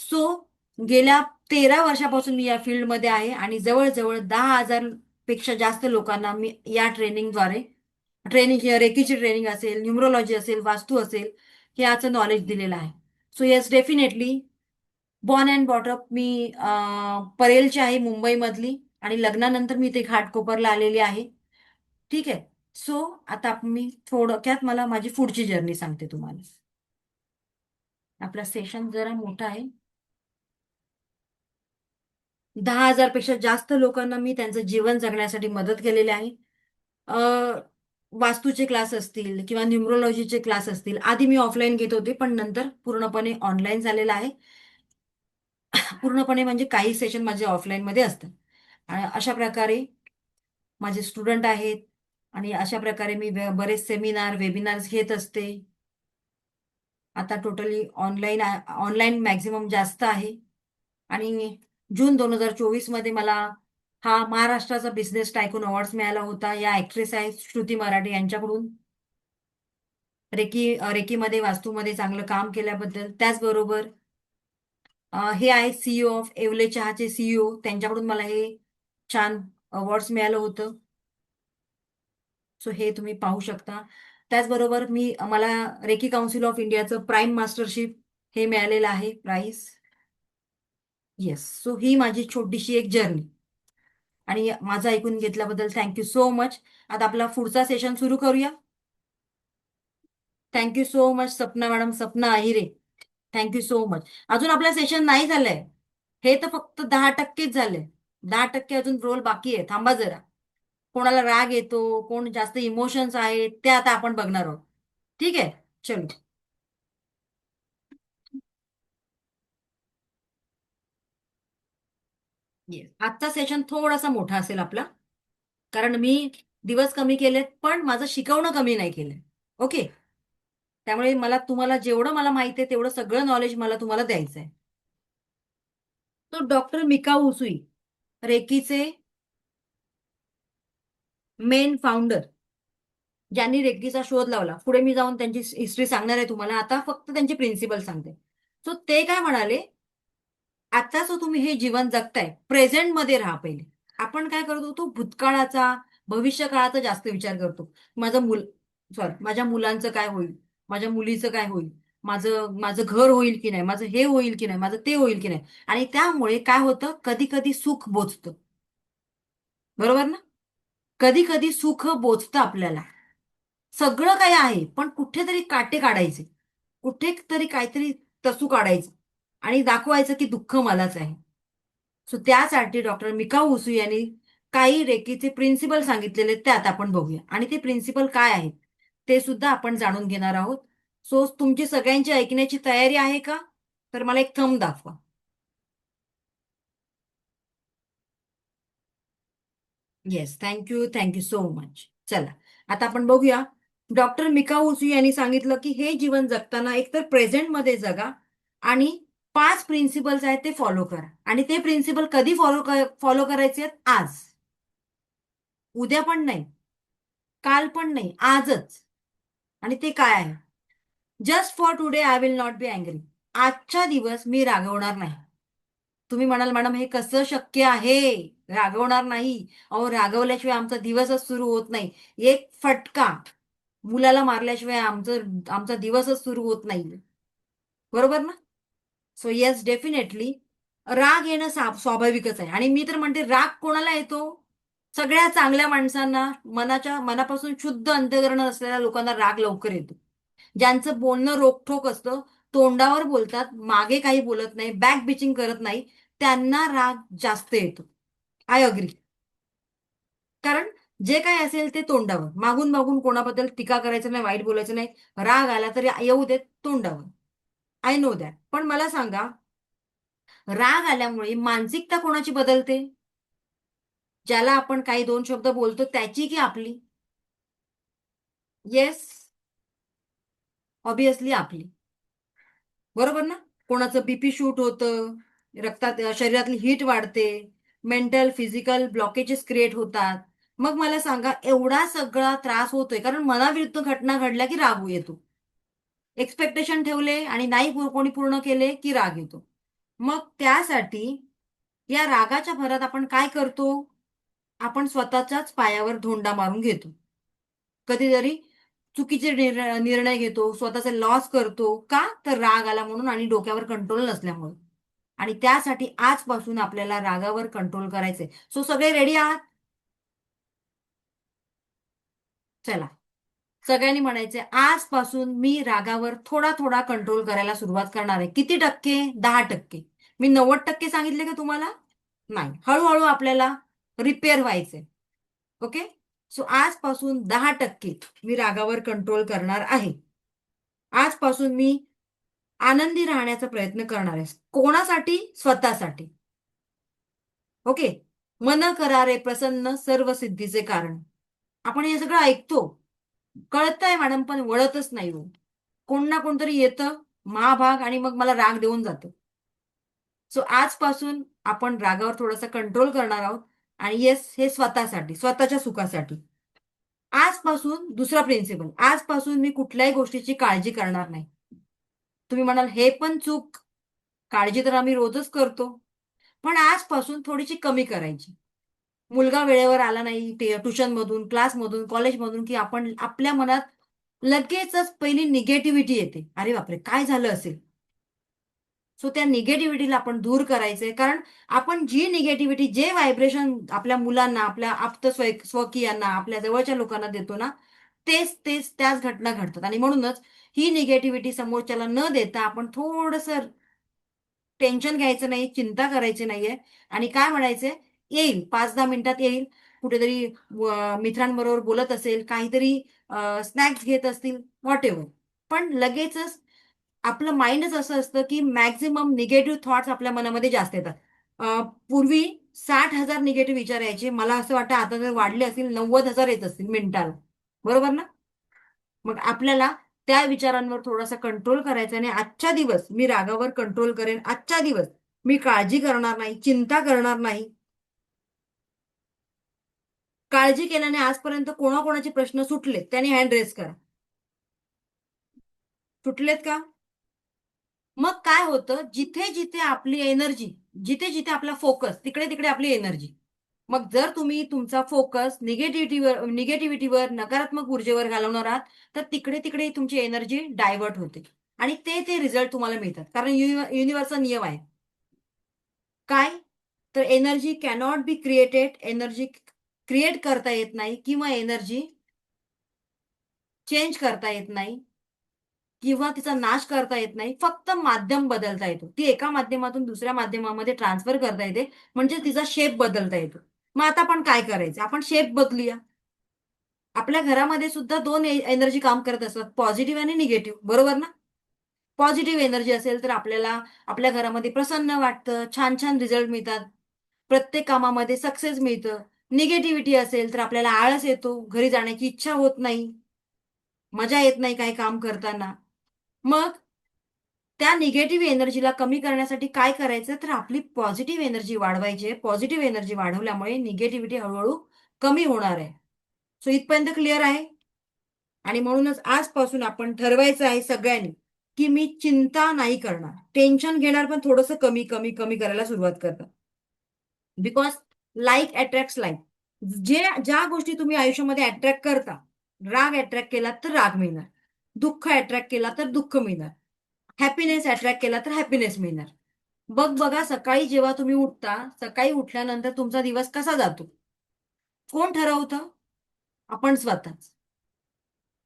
सो गेल्या 13 वर्षापासून मी या फील्डमध्ये आहे आणि जवळजवळ 10,000 पेक्षा जास्त लोकांना मी या ट्रेनिंगद्वारे, रेकीची ट्रेनिंग असेल, न्यूमरोलॉजी असेल, वास्तू असेल, हे याचं नॉलेज दिलेलं आहे. So yes definitely born and brought up मी परेलची आहे मुंबईमधली, आणि लग्नानंतर मी ते घाटकोपरला आलेली आहे. ठीक आहे. सो आता मी थोडक्यात मला माझी पुढची जर्नी सांगते तुम्हाला. आपला सेशन जरा मोठा आहे. 10,000 पेक्षा जास्त लोकांना मी त्यांचं जीवन जगण्यासाठी मदत केलेली आहे. अ, वास्तूचे क्लास असतील किंवा न्यूमरोलॉजीचे क्लास असतील, आधी मी ऑफलाईन घेत होते, पण नंतर पूर्णपणे ऑनलाईन झालेलं आहे. पूर्णपणे म्हणजे काही सेशन माझे ऑफलाईन मध्ये असतात. आणि अशा प्रकारे माझे स्टुडंट आहेत, आणि अशा प्रकारे मी बरेच सेमिनार वेबिनार्स घेत असते. आता टोटली ऑनलाईन ऑनलाईन मॅक्झिमम जास्त आहे. आणि जून 2024 मध्ये मला हा महाराष्ट्राचा बिझनेस टायकून अवॉर्ड मिळाला होता या ऍक्ट्रेस आहे श्रुती मराठे यांच्याकडून. रेकीमध्ये वास्तूमध्ये चांगलं काम केल्याबद्दल. त्याचबरोबर हे आहे सीईओ ऑफ येवले चहाचे सीईओ, त्यांच्याकडून मला हे छान अवॉर्ड्स मिळालं होतं. सो हे तुम्ही पाहू शकता. त्याचबरोबर मला रेकी काउन्सिल ऑफ इंडियाचं प्राईम मास्टरशिप हे मिळालेलं आहे प्राईज. येस. सो ही माझी छोटीशी एक जर्नी, आणि माझं ऐकून घेतल्याबद्दल थँक्यू सो मच. आता आपला पुढचा सेशन सुरू करूया. Thank you so much Sapna madam, Sapna Ahire. Thank you so much. अजून आपलं सेशन नाही झालंय. हे तर फक्त 10%च झालंय. 10% अजून रोल बाकी आहे. थांबा जरा. कोणाला राग येतो, कोण जास्त इमोशन्स आहेत, ते आता आपण बघणार आहोत. ठीक आहे. चलो. येस. आजचा सेशन थोडासा मोठा असेल आपला, कारण मी दिवस कमी केलेत, पण माझं शिकवणं कमी नाही केलंय. ओके. त्यामुळे तुम्हाला जेवढं मला माहिती आहे तेवढं सगळं नॉलेज मला तुम्हाला द्यायचं आहे. तो डॉक्टर मिकाऊ उसूई, रेकीचे मेन फाउंडर, ज्यांनी रेकीचा शोध लावला. पुढे मी जाऊन त्यांची हिस्ट्री सांगणार आहे तुम्हाला. आता फक्त त्यांचे प्रिन्सिपल सांगते. सो ते काय म्हणाले, आताच तुम्ही हे जीवन जगताय, प्रेझेंट मध्ये राहा पहिले. आपण काय करतो, तो भूतकाळाचा, भविष्य काळाचा जास्त विचार करतो. माझं मूल माझ्या मुलांचं काय होईल, माझ्या मुलीचं काय होईल, माझं माझं घर होईल की नाही, माझं हे होईल की नाही, माझं ते होईल की नाही. आणि त्यामुळे काय होतं, कधी कधी सुख बोचतं. बरोबर ना? कधी कधी सुख बोचतं आपल्याला. सगळं काही आहे, पण कुठेतरी काटे काढायचे, कुठेतरी काहीतरी तसू काढायचं, आणि दाखवायचं की दुःख मलाच आहे. सो त्यासाठी डॉक्टर मिकाऊ उसू यांनी काही रेकीचे प्रिन्सिपल सांगितलेले, ते आता आपण बघूया. आणि ते प्रिन्सिपल काय आहेत ते सुद्धा आपण जाणून घेणार आहोत. सो तुमची सगळ्यांची ऐकण्याची तयारी आहे का? तर मला एक थंब दाखवा. येस. Thank you so much. चला, आता आपण बघूया. डॉक्टर मिकाऊ उसू यांनी सांगितलं की हे जीवन जगताना एकतर प्रेझेंटमध्ये जगा, आणि 5 प्रिन्सिपल्स आहेत ते फॉलो करा. आणि ते प्रिन्सिपल कधी फॉलो करायचे आहेत? आज. उद्या पण नाही, काल पण नाही, आजच. आणि ते काय आहे? Just for today I will not be angry. आजच्या दिवस मी रागवणार नाही. तुम्ही म्हणाल मॅडम हे कसं शक्य आहे, रागवणार नाही? अहो, रागवल्याशिवाय आमचा दिवसच सुरू होत नाही. एक फटका मुलाला मारल्याशिवाय आमचा दिवसच सुरू होत नाही. बरोबर ना? सो येस डेफिनेटली राग येणं स्वाभाविकच आहे. आणि मी तर म्हणते, राग कोणाला येतो? सगळ्या चांगल्या माणसांना, मनापासून शुद्ध अंतःकरण असलेल्या लोकांना राग लवकर येतो. ज्यांचं बोलणं रोखठोक असतं, तोंडावर बोलतात, मागे काही बोलत नाही, बॅक बिचिंग करत नाही, त्यांना राग जास्त येतो. I agree. कारण जे काय असेल ते तोंडावर, मागून मागून कोणाबद्दल टीका करायचं नाही, वाईट बोलायचं नाही. राग आला तरी येऊ देत तोंडावर. I know that. पण मला सांगा, राग आल्यामुळे मानसिकता कोणाची बदलते? ज्याला आपण काही दोन शब्द बोलतो त्याची की आपली? येस, ऑब्विसली आपली. बरोबर ना? कोणाचं बीपी शूट होतं, रक्तात शरीरातली हीट वाढते, मेंटल फिजिकल ब्लॉकेजेस क्रिएट होतात. मग मला सांगा, एवढा सगळा त्रास होतोय कारण मनाविरुद्ध घटना घडल्या की राग येतो. एक्सपेक्टेशन ठेवले आणि नाही कोणी पूर्ण केले की राग येतो. मग त्यासाठी या रागाच्या भरात आपण काय करतो? आपण स्वतःच्याच पायावर धोंडा मारून घेतो. कधीतरी चुकीचे निर्णय घेतो, स्वतःचा लॉस करतो. का? तर राग आला म्हणून आणि डोक्यावर कंट्रोल नसल्यामुळे. आणि त्यासाठी आजपासून आपल्याला रागावर कंट्रोल करायचंय. सो सगळे रेडी आहात? चला, सगळ्यांनी म्हणायचे आजपासून मी रागावर थोडा थोडा कंट्रोल करायला सुरुवात करणार आहे. किती टक्के? 10%. मी 90% सांगितले का तुम्हाला? नाही, हळूहळू आपल्याला रिपेअर व्हायचंय. ओके. सो आजपासून 10% मी रागावर कंट्रोल करणार आहे. आजपासून मी आनंदी राहण्याचा प्रयत्न करणार आहे. कोणासाठी? स्वतःसाठी. ओके. मन करारे प्रसन्न सर्व सिद्धीचे कारण. आपण हे सगळं ऐकतो, कळतंय मॅडम, पण वळतच नाही हो. कोण ना कोणतरी येतं महाभाग आणि मग मला राग देऊन जातं. सो आजपासून आपण रागावर थोडासा कंट्रोल करणार आहोत. आणि येस, हे स्वतःसाठी, स्वतःच्या सुखासाठी. आजपासून दुसरा प्रिन्सिपल, आजपासून मी कुठल्याही गोष्टीची काळजी करणार नाही. तुम्ही म्हणाल हे पण चूक, काळजी तर आम्ही रोजच करतो. पण आजपासून थोडीशी कमी करायची. मुलगा वेळेवर आला नाही ट्युशनमधून, क्लासमधून, कॉलेजमधून, की आपण आपल्या मनात लगेचच पहिली निगेटिव्हिटी येते. अरे बापरे, काय झालं असेल? सो त्या निगेटिव्हिटीला आपण दूर करायचंय. कारण आपण जी निगेटिव्हिटी, जे व्हायब्रेशन आपल्या मुलांना, आपल्या स्वकीयांना, आपल्या जवळच्या लोकांना देतो ना, तेच तेच त्याच घटना घडतात. आणि म्हणूनच ही निगेटिव्हिटी समोरच्याला न देता आपण थोडंसं टेन्शन घ्यायचं नाही, चिंता करायची नाहीये. आणि काय म्हणायचंय, येईल 5-10 मिनिटात येईल. कुठेतरी मित्रांबरोबर बोलत असेल, काहीतरी स्नॅक्स घेत असतील, व्हॉटएव्हर. पण लगेचच आपलं माइंडच असं असतं, की मॅक्सिमम निगेटिव्ह थॉट्स आपल्या मनामध्ये जास्त येतात. पूर्वी 60,000 निगेटिव्ह विचार यायचे. मला असं वाटतं आता जर वाढले असतील 90,000 येत असतील मिनिटाला. बरोबर ना? मग आपल्याला त्या विचारांवर थोडासा कंट्रोल करायचा आणि आजच्या दिवस मी रागावर कंट्रोल करेन. आजच्या दिवस मी काळजी करणार नाही, चिंता करणार नाही. काळजी केल्याने आजपर्यंत कोणाकोणाचे प्रश्न सुटलेत त्यांनी हँड रेस करा. सुटलेत का? मग काय होतं, जिथे जिथे आपली एनर्जी, जिथे जिथे आपला फोकस, तिकडे तिकडे आपली एनर्जी. मग जर तुम्ही तुमचा फोकस निगेटिव्हिटीवर, नकारात्मक ऊर्जेवर घालवणार आहात, तर तिकडे तिकडे तुमची एनर्जी डायव्हर्ट होते. आणि ते ते रिझल्ट तुम्हाला मिळतात. कारण युनिव्हर्सचा नियम आहे. काय? तर energy cannot be created. Energy create करता येत नाही किंवा एनर्जी चेंज करता येत नाही किंवा तिचा नाश करता येत नाही. फक्त माध्यम बदलता येतो. ती एका माध्यमातून दुसऱ्या माध्यमामध्ये ट्रान्सफर करता येते. म्हणजे तिचा शेप बदलता येतो. मग आता आपण काय करायचं? आपण शेप बदलूया. आपल्या घरामध्ये सुद्धा 2 एनर्जी काम करत असतात. पॉझिटिव्ह आणि निगेटिव्ह. बरोबर ना? पॉझिटिव्ह एनर्जी असेल तर आपल्याला आपल्या घरामध्ये प्रसन्न वाटतं, छान-छान रिझल्ट मिळतात. प्रत्येक कामामध्ये सक्सेस मिळतं. निगेटिव्हिटी असेल तर आपल्याला आळस येतो, घरी जाण्याची इच्छा होत नाही, मजा येत नाही काही काम करताना. मग त्या निगेटिव्ह एनर्जीला कमी करण्यासाठी काय करायचं, तर आपली पॉझिटिव्ह एनर्जी वाढवायची आहे. पॉझिटिव्ह एनर्जी वाढवल्यामुळे निगेटिव्हिटी हळू कमी होणार आहे. सो इथपर्यंत क्लिअर आहे? आणि म्हणूनच आजपासून आपण ठरवायचं आहे सगळ्यांनी, की मी चिंता नाही करणार. टेन्शन घेणार पण थोडंसं कमी, कमी, कमी करायला सुरुवात करतात. Because like attracts like. ज्या गोष्टी तुम्ही आयुष्यामध्ये अट्रॅक्ट करता, राग अट्रॅक्ट केला तर राग मिळणार. दुःख अट्रॅक्ट केला तर दुःख मिळणार. हॅपीनेस अट्रॅक्ट केला तर हॅपीनेस मिळणार. बघा, सकाळी जेव्हा तुम्ही उठता, सकाळी उठल्यानंतर तुमचा दिवस कसा जातो? कोण ठरवतं? आपण स्वतःच.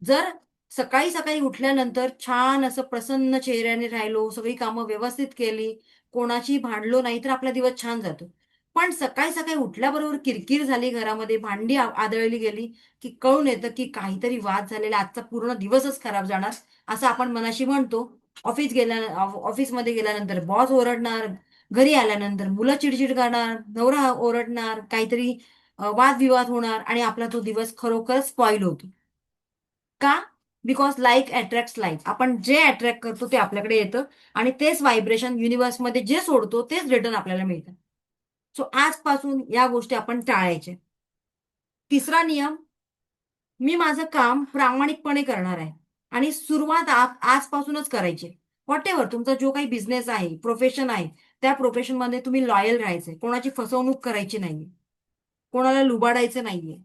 जर सकाळी सकाळी उठल्यानंतर छान असं प्रसन्न चेहऱ्याने राहिलो, सगळी कामं व्यवस्थित केली, कोणाशी भांडलो नाही, तर आपला दिवस छान जातो. पण सकाळी सकाळी उठल्याबरोबर किरकिर झाली घरामध्ये, भांडी आदळली गेली, की कळून येतं की काहीतरी वाद झालेला, आजचा पूर्ण दिवसच खराब जाणार, असं आपण मनाशी म्हणतो. ऑफिसमध्ये गेल्यानंतर बॉस ओरडणार, घरी आल्यानंतर मुलं चिडचिड करणार, नवरा ओरडणार, काहीतरी वादविवाद होणार आणि आपला तो दिवस खरोखर स्पॉईल होतो. का? Because like attracts like. आपण जे अट्रॅक्ट करतो ते आपल्याकडे येतं आणि तेच व्हायब्रेशन युनिव्हर्समध्ये जे सोडतो तेच रिटर्न आपल्याला मिळतं. सो आजपासून या गोष्टी आपण टाळायच्या. तिसरा नियम, मी माझं काम प्रामाणिकपणे करणार आहे आणि सुरुवात आजपासूनच करायची. व्हॉटेव्हर तुमचा जो काही बिझनेस आहे, प्रोफेशन आहे, त्या प्रोफेशनमध्ये तुम्ही लॉयल राहायचंय. कोणाची फसवणूक करायची नाहीये. कोणाला लुबाडायचं नाहीये.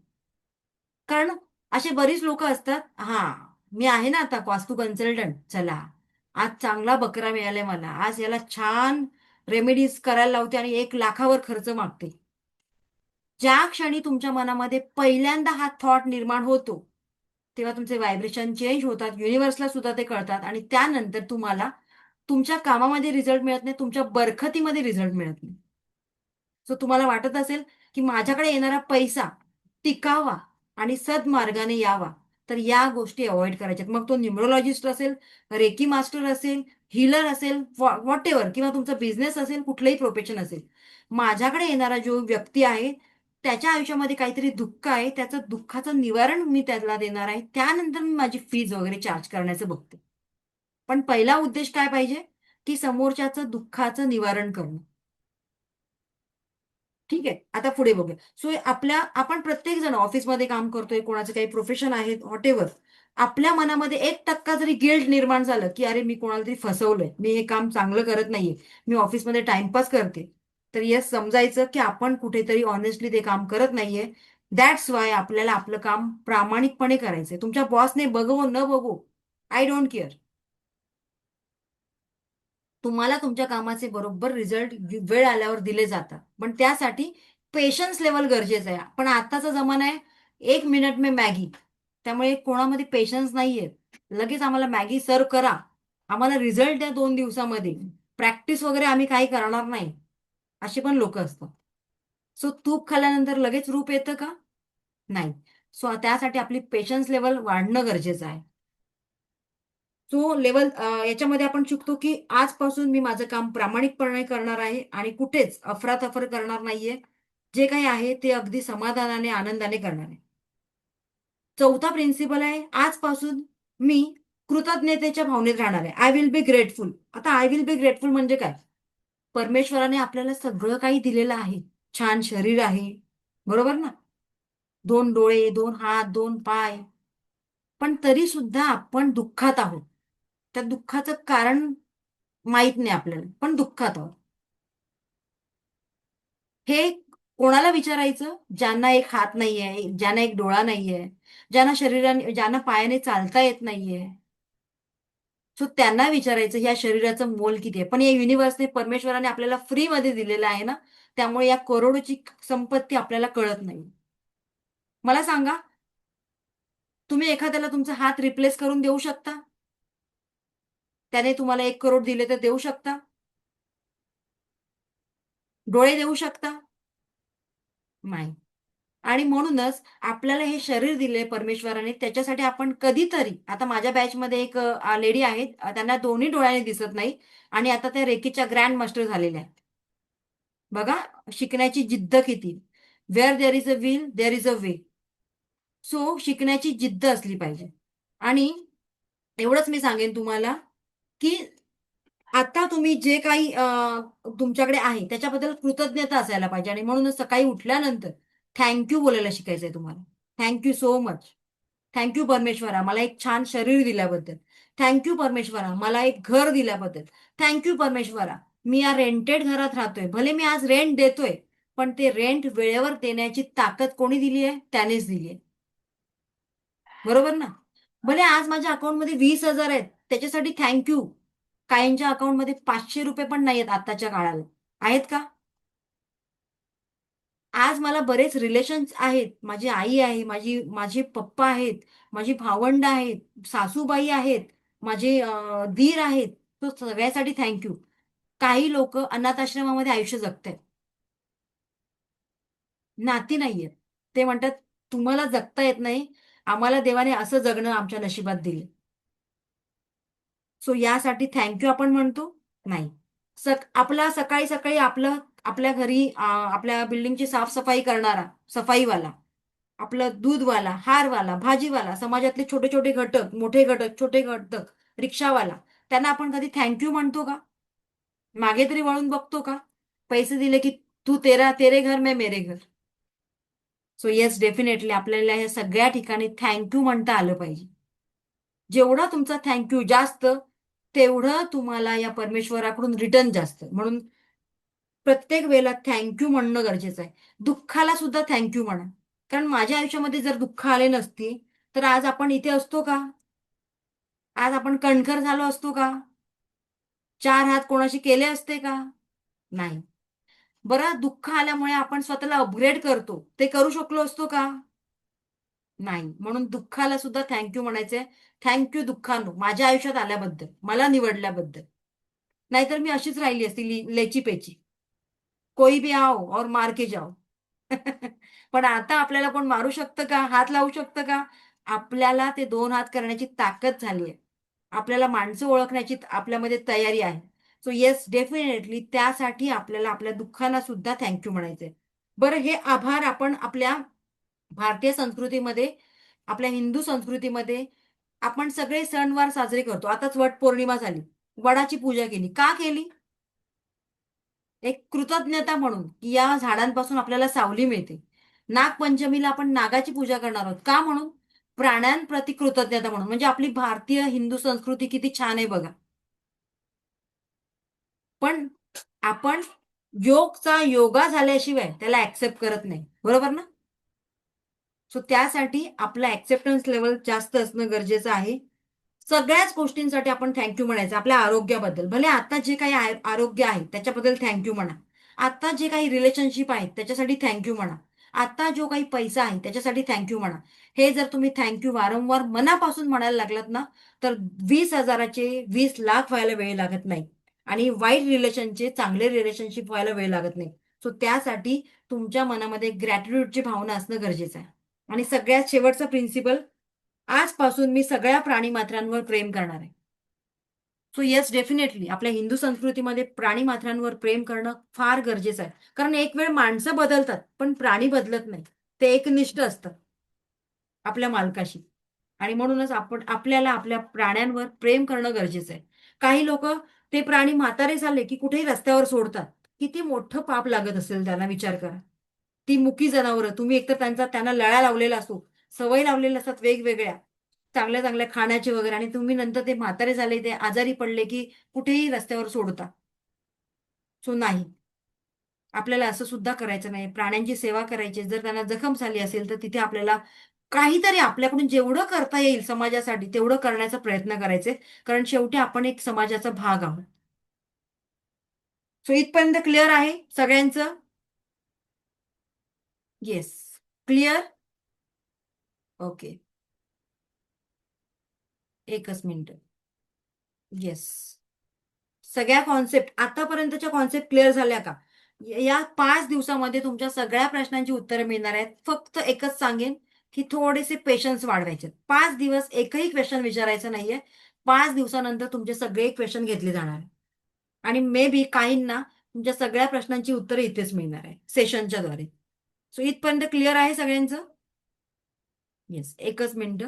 कारण असे बरीच लोकं असतात हां. मी आहे ना आता वास्तू कन्सल्टंट. चला, आज चांगला बकरा मिळालाय मला, आज याला छान रेमेडीज करायला लावते आणि 1 लाखावर खर्च मागते. ज्या क्षणी तुमच्या मनामध्ये पहिल्यांदा हा थॉट निर्माण होतो, तेव्हा तुमचे व्हायब्रेशन चेंज होतात, युनिव्हर्सला सुद्धा ते कळतात, आणि त्यानंतर तुम्हाला तुमच्या कामामध्ये रिझल्ट मिळत नाही, तुमच्या बरकतीमध्ये रिझल्ट मिळत नाही. सो तुम्हाला वाटत असेल की माझ्याकडे येणारा पैसा टिकावा आणि सदमार्गाने यावा, तर या गोष्टी अवॉइड करायच्यात. मग तो न्यूमरोलॉजिस्ट असेल, रेकी मास्टर असेल, हिलर असेल, व्हॉट एव्हर, किंवा तुमचा बिझनेस असेल, कुठलंही प्रोफेशन असेल. माझ्याकडे येणारा जो व्यक्ती आहे त्याच्या आयुष्यामध्ये काहीतरी दुःख आहे, त्याचं दुःखाचं निवारण मी त्याला देणार आहे, त्यानंतर मी माझी फीज वगैरे चार्ज करण्याचं बघते. पण पहिला उद्देश काय पाहिजे, की समोरच्याचं दुःखाचं निवारण करणं. ठीक आहे, आता पुढे बघूया. सो आपण प्रत्येक जण ऑफिसमध्ये काम करतोय, कोणाचं काही प्रोफेशन आहे, व्हॉटेव्हर. आपल्या मनामध्ये 1% जरी गिल्ट निर्माण झालं, की अरे मी कोणाला तरी फसवलंय, मी हे काम चांगलं करत नाहीये, मी ऑफिसमध्ये टाइमपास करते, तर यस, समजायचं की आपण कुठेतरी ऑनेस्टली ते काम करत नाहीये. दॅट्स वाय आपल्याला आपलं काम प्रामाणिकपणे करायचंय. तुमच्या बॉसने बघवो न बघू, आय डोंट केअर. तुम्हाला तुमच्या कामाचे बरोबर रिझल्ट वेळ आल्यावर दिले जातात, पण त्यासाठी पेशन्स लेवल गरजेचं आहे. पण आताचा जमाना आहे 1 मिनिट में मॅगी. त्यामुळे कोणामध्ये पेशन्स नाहीये. लगेच आम्हाला मॅगी सर्व करा, आम्हाला रिझल्ट द्या 2 दिवसामध्ये, प्रॅक्टिस वगैरे आम्ही काही करणार नाही, असे पण लोक असतात. सो तूप खाल्ल्यानंतर लगेच रूप येतं का? नाही. सो त्यासाठी आपली पेशन्स लेवल वाढणं गरजेचं आहे. तो लेवल याच्यामध्ये आपण शिकतो की आजपासून मी माझं काम प्रामाणिकपणे करणार आहे आणि कुठेच अफरातफर करणार नाहीये. जे काही आहे ते अगदी समाधानाने, आनंदाने करणार आहे. चौथा प्रिन्सिपल आहे, आजपासून मी कृतज्ञतेच्या भावनेत राहणार आहे. I will be grateful. आता आय विल बी ग्रेटफुल म्हणजे काय? परमेश्वराने आपल्याला सगळं काही दिलेलं आहे. छान शरीर आहे, बरोबर ना? 2 डोळे, 2 हात, 2 पाय. पण तरी सुद्धा आपण दुःखात आहोत. त्या दुःखाचं कारण माहित नाही आपल्याला, पण दुःखात आहोत. हे कोणाला विचारायचं? ज्यांना 1 हात नाहीये, ज्यांना 1 डोळा नाहीये, ज्यांना पायाने चालता येत नाहीये. सो त्यांना विचारायचं या शरीराचं मोल किती आहे. पण या युनिव्हर्सने, परमेश्वराने आपल्याला फ्री मध्ये दिलेलं आहे ना, त्यामुळे या करोडोची संपत्ती आपल्याला कळत नाही. मला सांगा, तुम्ही एखाद्याला तुमचा हात रिप्लेस करून देऊ शकता? त्याने तुम्हाला 1 करोड दिले तर देऊ शकता? डोळे देऊ शकता? नाही. आणि म्हणूनच आपल्याला हे शरीर दिले परमेश्वराने, त्याच्यासाठी आपण कधीतरी, आता माझ्या बॅचमध्ये एक लेडी आहेत, त्यांना दोन्ही डोळ्याने दिसत नाही आणि आता त्या रेकीच्या ग्रँड मास्टर झालेल्या आहेत. बघा, शिकण्याची जिद्द किती. Where there is a will there is a way. So शिकण्याची जिद्द असली पाहिजे. आणि एवढंच मी सांगेन तुम्हाला, की आता तुम्ही जे काही तुमच्याकडे आहे त्याच्याबद्दल कृतज्ञता असायला पाहिजे, आणि म्हणूनच सकाळी उठल्यानंतर थँक यू बोलायला शिकायचंय तुम्हाला. Thank you so much. Thank you परमेश्वरा, मला एक छान शरीर दिल्याबद्दल. थँक यू परमेश्वरा, मला एक घर दिल्याबद्दल. थँक यू परमेश्वरा, मी या रेंटेड घरात राहतोय, भले मी आज रेंट देतोय, पण ते रेंट वेळेवर देण्याची ताकद कोणी दिली आहे? त्यानेच दिली आहे. बरोबर ना? भले आज माझ्या अकाउंटमध्ये 20,000 आहेत, त्याच्यासाठी थँक्यू. काहींच्या अकाउंटमध्ये ₹500 पण नाहीयेत आत्ताच्या काळाला. आहेत का? आज मला बरेच रिलेशन्स आहेत. माझी आई आहे, माझे पप्पा आहेत, माझी भावंड आहेत, सासूबाई आहेत, माझे दीर आहेत. तो सगळ्यासाठी थँक्यू. काही लोक अनाथ आश्रमामध्ये आयुष्य जगतायत. नाती नाहीयेत. ते म्हणतात, तुम्हाला जगता येत नाही, आम्हाला देवाने असं जगणं आमच्या नशिबात दिले. सो यासाठी थँक्यू आपण म्हणतो? नाही. आपला सकाळी सकाळी आपल्या घरी आपल्या बिल्डिंगची साफसफाई करणारा सफाईवाला, आपलं दूधवाला, हारवाला, भाजीवाला, समाजातले छोटे छोटे घटक, मोठे घटक, छोटे घटक, रिक्षावाला, त्यांना आपण कधी थँक्यू म्हणतो का? मागे तरी वळून बघतो का? पैसे दिले की तू तेरे घर मैं मेरे घर. सो येस, डेफिनेटली आपल्याला या सगळ्या ठिकाणी थँक्यू म्हणता आलं पाहिजे. जेवढा तुमचा थँक्यू जास्त, तेवढं तुम्हाला या परमेश्वराकडून रिटर्न जास्त. म्हणून प्रत्येक वेळेला थँक्यू म्हणणं गरजेचं आहे. दुःखाला सुद्धा थँक्यू म्हणा. कारण माझ्या आयुष्यामध्ये जर दुःख आले नसती, तर आज आपण इथे असतो का? आज आपण कणखर झालो असतो का? चार हात कोणाशी केले असते का? नाही. बरं, दुःख आल्यामुळे आपण स्वतःला अपग्रेड करतो, ते करू शकलो असतो का? नाही. म्हणून दुःखाला सुद्धा थँक्यू म्हणायचंय. थँक्यू दुःखानो, माझ्या आयुष्यात आल्याबद्दल, मला निवडल्याबद्दल. नाहीतर मी अशीच राहिली असती, लेची पेची. कोई भी आओ और मार के जाओ. पण आता आपल्याला कोण मारू शकतं का? हात लावू शकतं का? आपल्याला ते दोन हात करण्याची ताकद झाली आहे. आपल्याला माणसं ओळखण्याची आपल्यामध्ये तयारी आहे. सो येस, डेफिनेटली त्यासाठी आपल्याला आपल्या दुःखाला सुद्धा थँक्यू म्हणायचंय. बरं, हे आभार आपण आपल्या भारतीय संस्कृतीमध्ये, आपल्या हिंदू संस्कृतीमध्ये आपण सगळे सणवार साजरे करतो. आताच वट पौर्णिमा झाली. वडाची पूजा केली. का केली? एक कृतज्ञता म्हणून, की या झाडांपासून आपल्याला सावली मिळते. नागपंचमीला आपण नागाची पूजा करणार आहोत. का म्हणून? प्राण्यांप्रती कृतज्ञता म्हणून. म्हणजे आपली भारतीय हिंदू संस्कृती किती छान आहे बघा. पण आपण योगचा योगा झाल्याशिवाय त्याला ऍक्सेप्ट करत नाही. बरोबर ना? सो त्यासाठी आपलं ऍक्सेप्टन्स लेवल जास्त असणं गरजेचं आहे. सगळ्याच गोष्टींसाठी आपण थँक्यू म्हणायचं. आपल्या आरोग्याबद्दल, भले आता जे काही आरोग्य आहे त्याच्याबद्दल थँक्यू म्हणा. आता जे काही रिलेशनशिप आहेत त्याच्यासाठी थँक्यू म्हणा. आता जो काही पैसा आहे त्याच्यासाठी थँक्यू म्हणा. हे जर तुम्ही थँक्यू वारंवार मनापासून म्हणायला लागलात ना, तर 20,000चे 20,00,000 व्हायला वेळ लागत नाही. आणि वाईट रिलेशनचे चांगले रिलेशनशिप व्हायला वेळ लागत नाही. सो त्यासाठी तुमच्या मनामध्ये ग्रॅटिट्यूडची भावना असणं गरजेचं आहे. आणि सगळ्यात शेवटचं प्रिन्सिपल, आजपासून मी सगळ्या प्राणीमात्रांवर प्रेम करणार आहे. सो येस, डेफिनेटली आपल्या हिंदू संस्कृतीमध्ये प्राणीमात्रांवर प्रेम करणं फार गरजेचं आहे. कारण एक वेळ माणसं बदलतात, पण प्राणी बदलत नाही. ते एकनिष्ठ असतात आपल्या मालकाशी. आणि म्हणूनच आपण आपल्याला आपल्या प्राण्यांवर प्रेम करणं गरजेचं आहे. काही लोक ते प्राणी म्हातारे झाले की कुठेही रस्त्यावर सोडतात. किती मोठं पाप लागत असेल त्यांना, विचार करा. ती मुकी जनावरं, तुम्ही एकतर त्यांना लळा लावलेला असतो, सवय लावलेल्या असतात वेगवेगळ्या, चांगल्या चांगल्या खाण्याचे वगैरे, आणि तुम्ही नंतर ते म्हातारे झाले, ते आजारी पडले की कुठेही रस्त्यावर सोडता. सो नाही, आपल्याला असं सुद्धा करायचं नाही. प्राण्यांची सेवा करायची. जर त्यांना जखम झाली असेल तर तिथे आपल्याला काहीतरी आपल्याकडून जेवढं करता येईल समाजासाठी तेवढं करण्याचा प्रयत्न करायचे. कारण शेवटी आपण एक समाजाचा भाग आहोत. सो इथपर्यंत क्लिअर आहे सगळ्यांचं? येस. क्लिअर? ओके. एकच मिनिट. येस. सगळ्या कॉन्सेप्ट, आतापर्यंतच्या कॉन्सेप्ट क्लिअर झाल्या का? या 5 दिवसामध्ये तुमच्या सगळ्या प्रश्नांची उत्तरं मिळणार आहेत. फक्त एकच सांगेन की थोडेसे पेशन्स वाढवायचे. 5 दिवस एकही क्वेश्चन विचारायचं नाहीये. 5 दिवसानंतर तुमचे सगळे क्वेश्चन घेतले जाणार आहे. आणि मे बी काहींना तुमच्या सगळ्या प्रश्नांची उत्तरं इथेच मिळणार आहे सेशनच्या द्वारे. सो इथपर्यंत क्लिअर आहे सगळ्यांचं? येस. एकच मिनिट.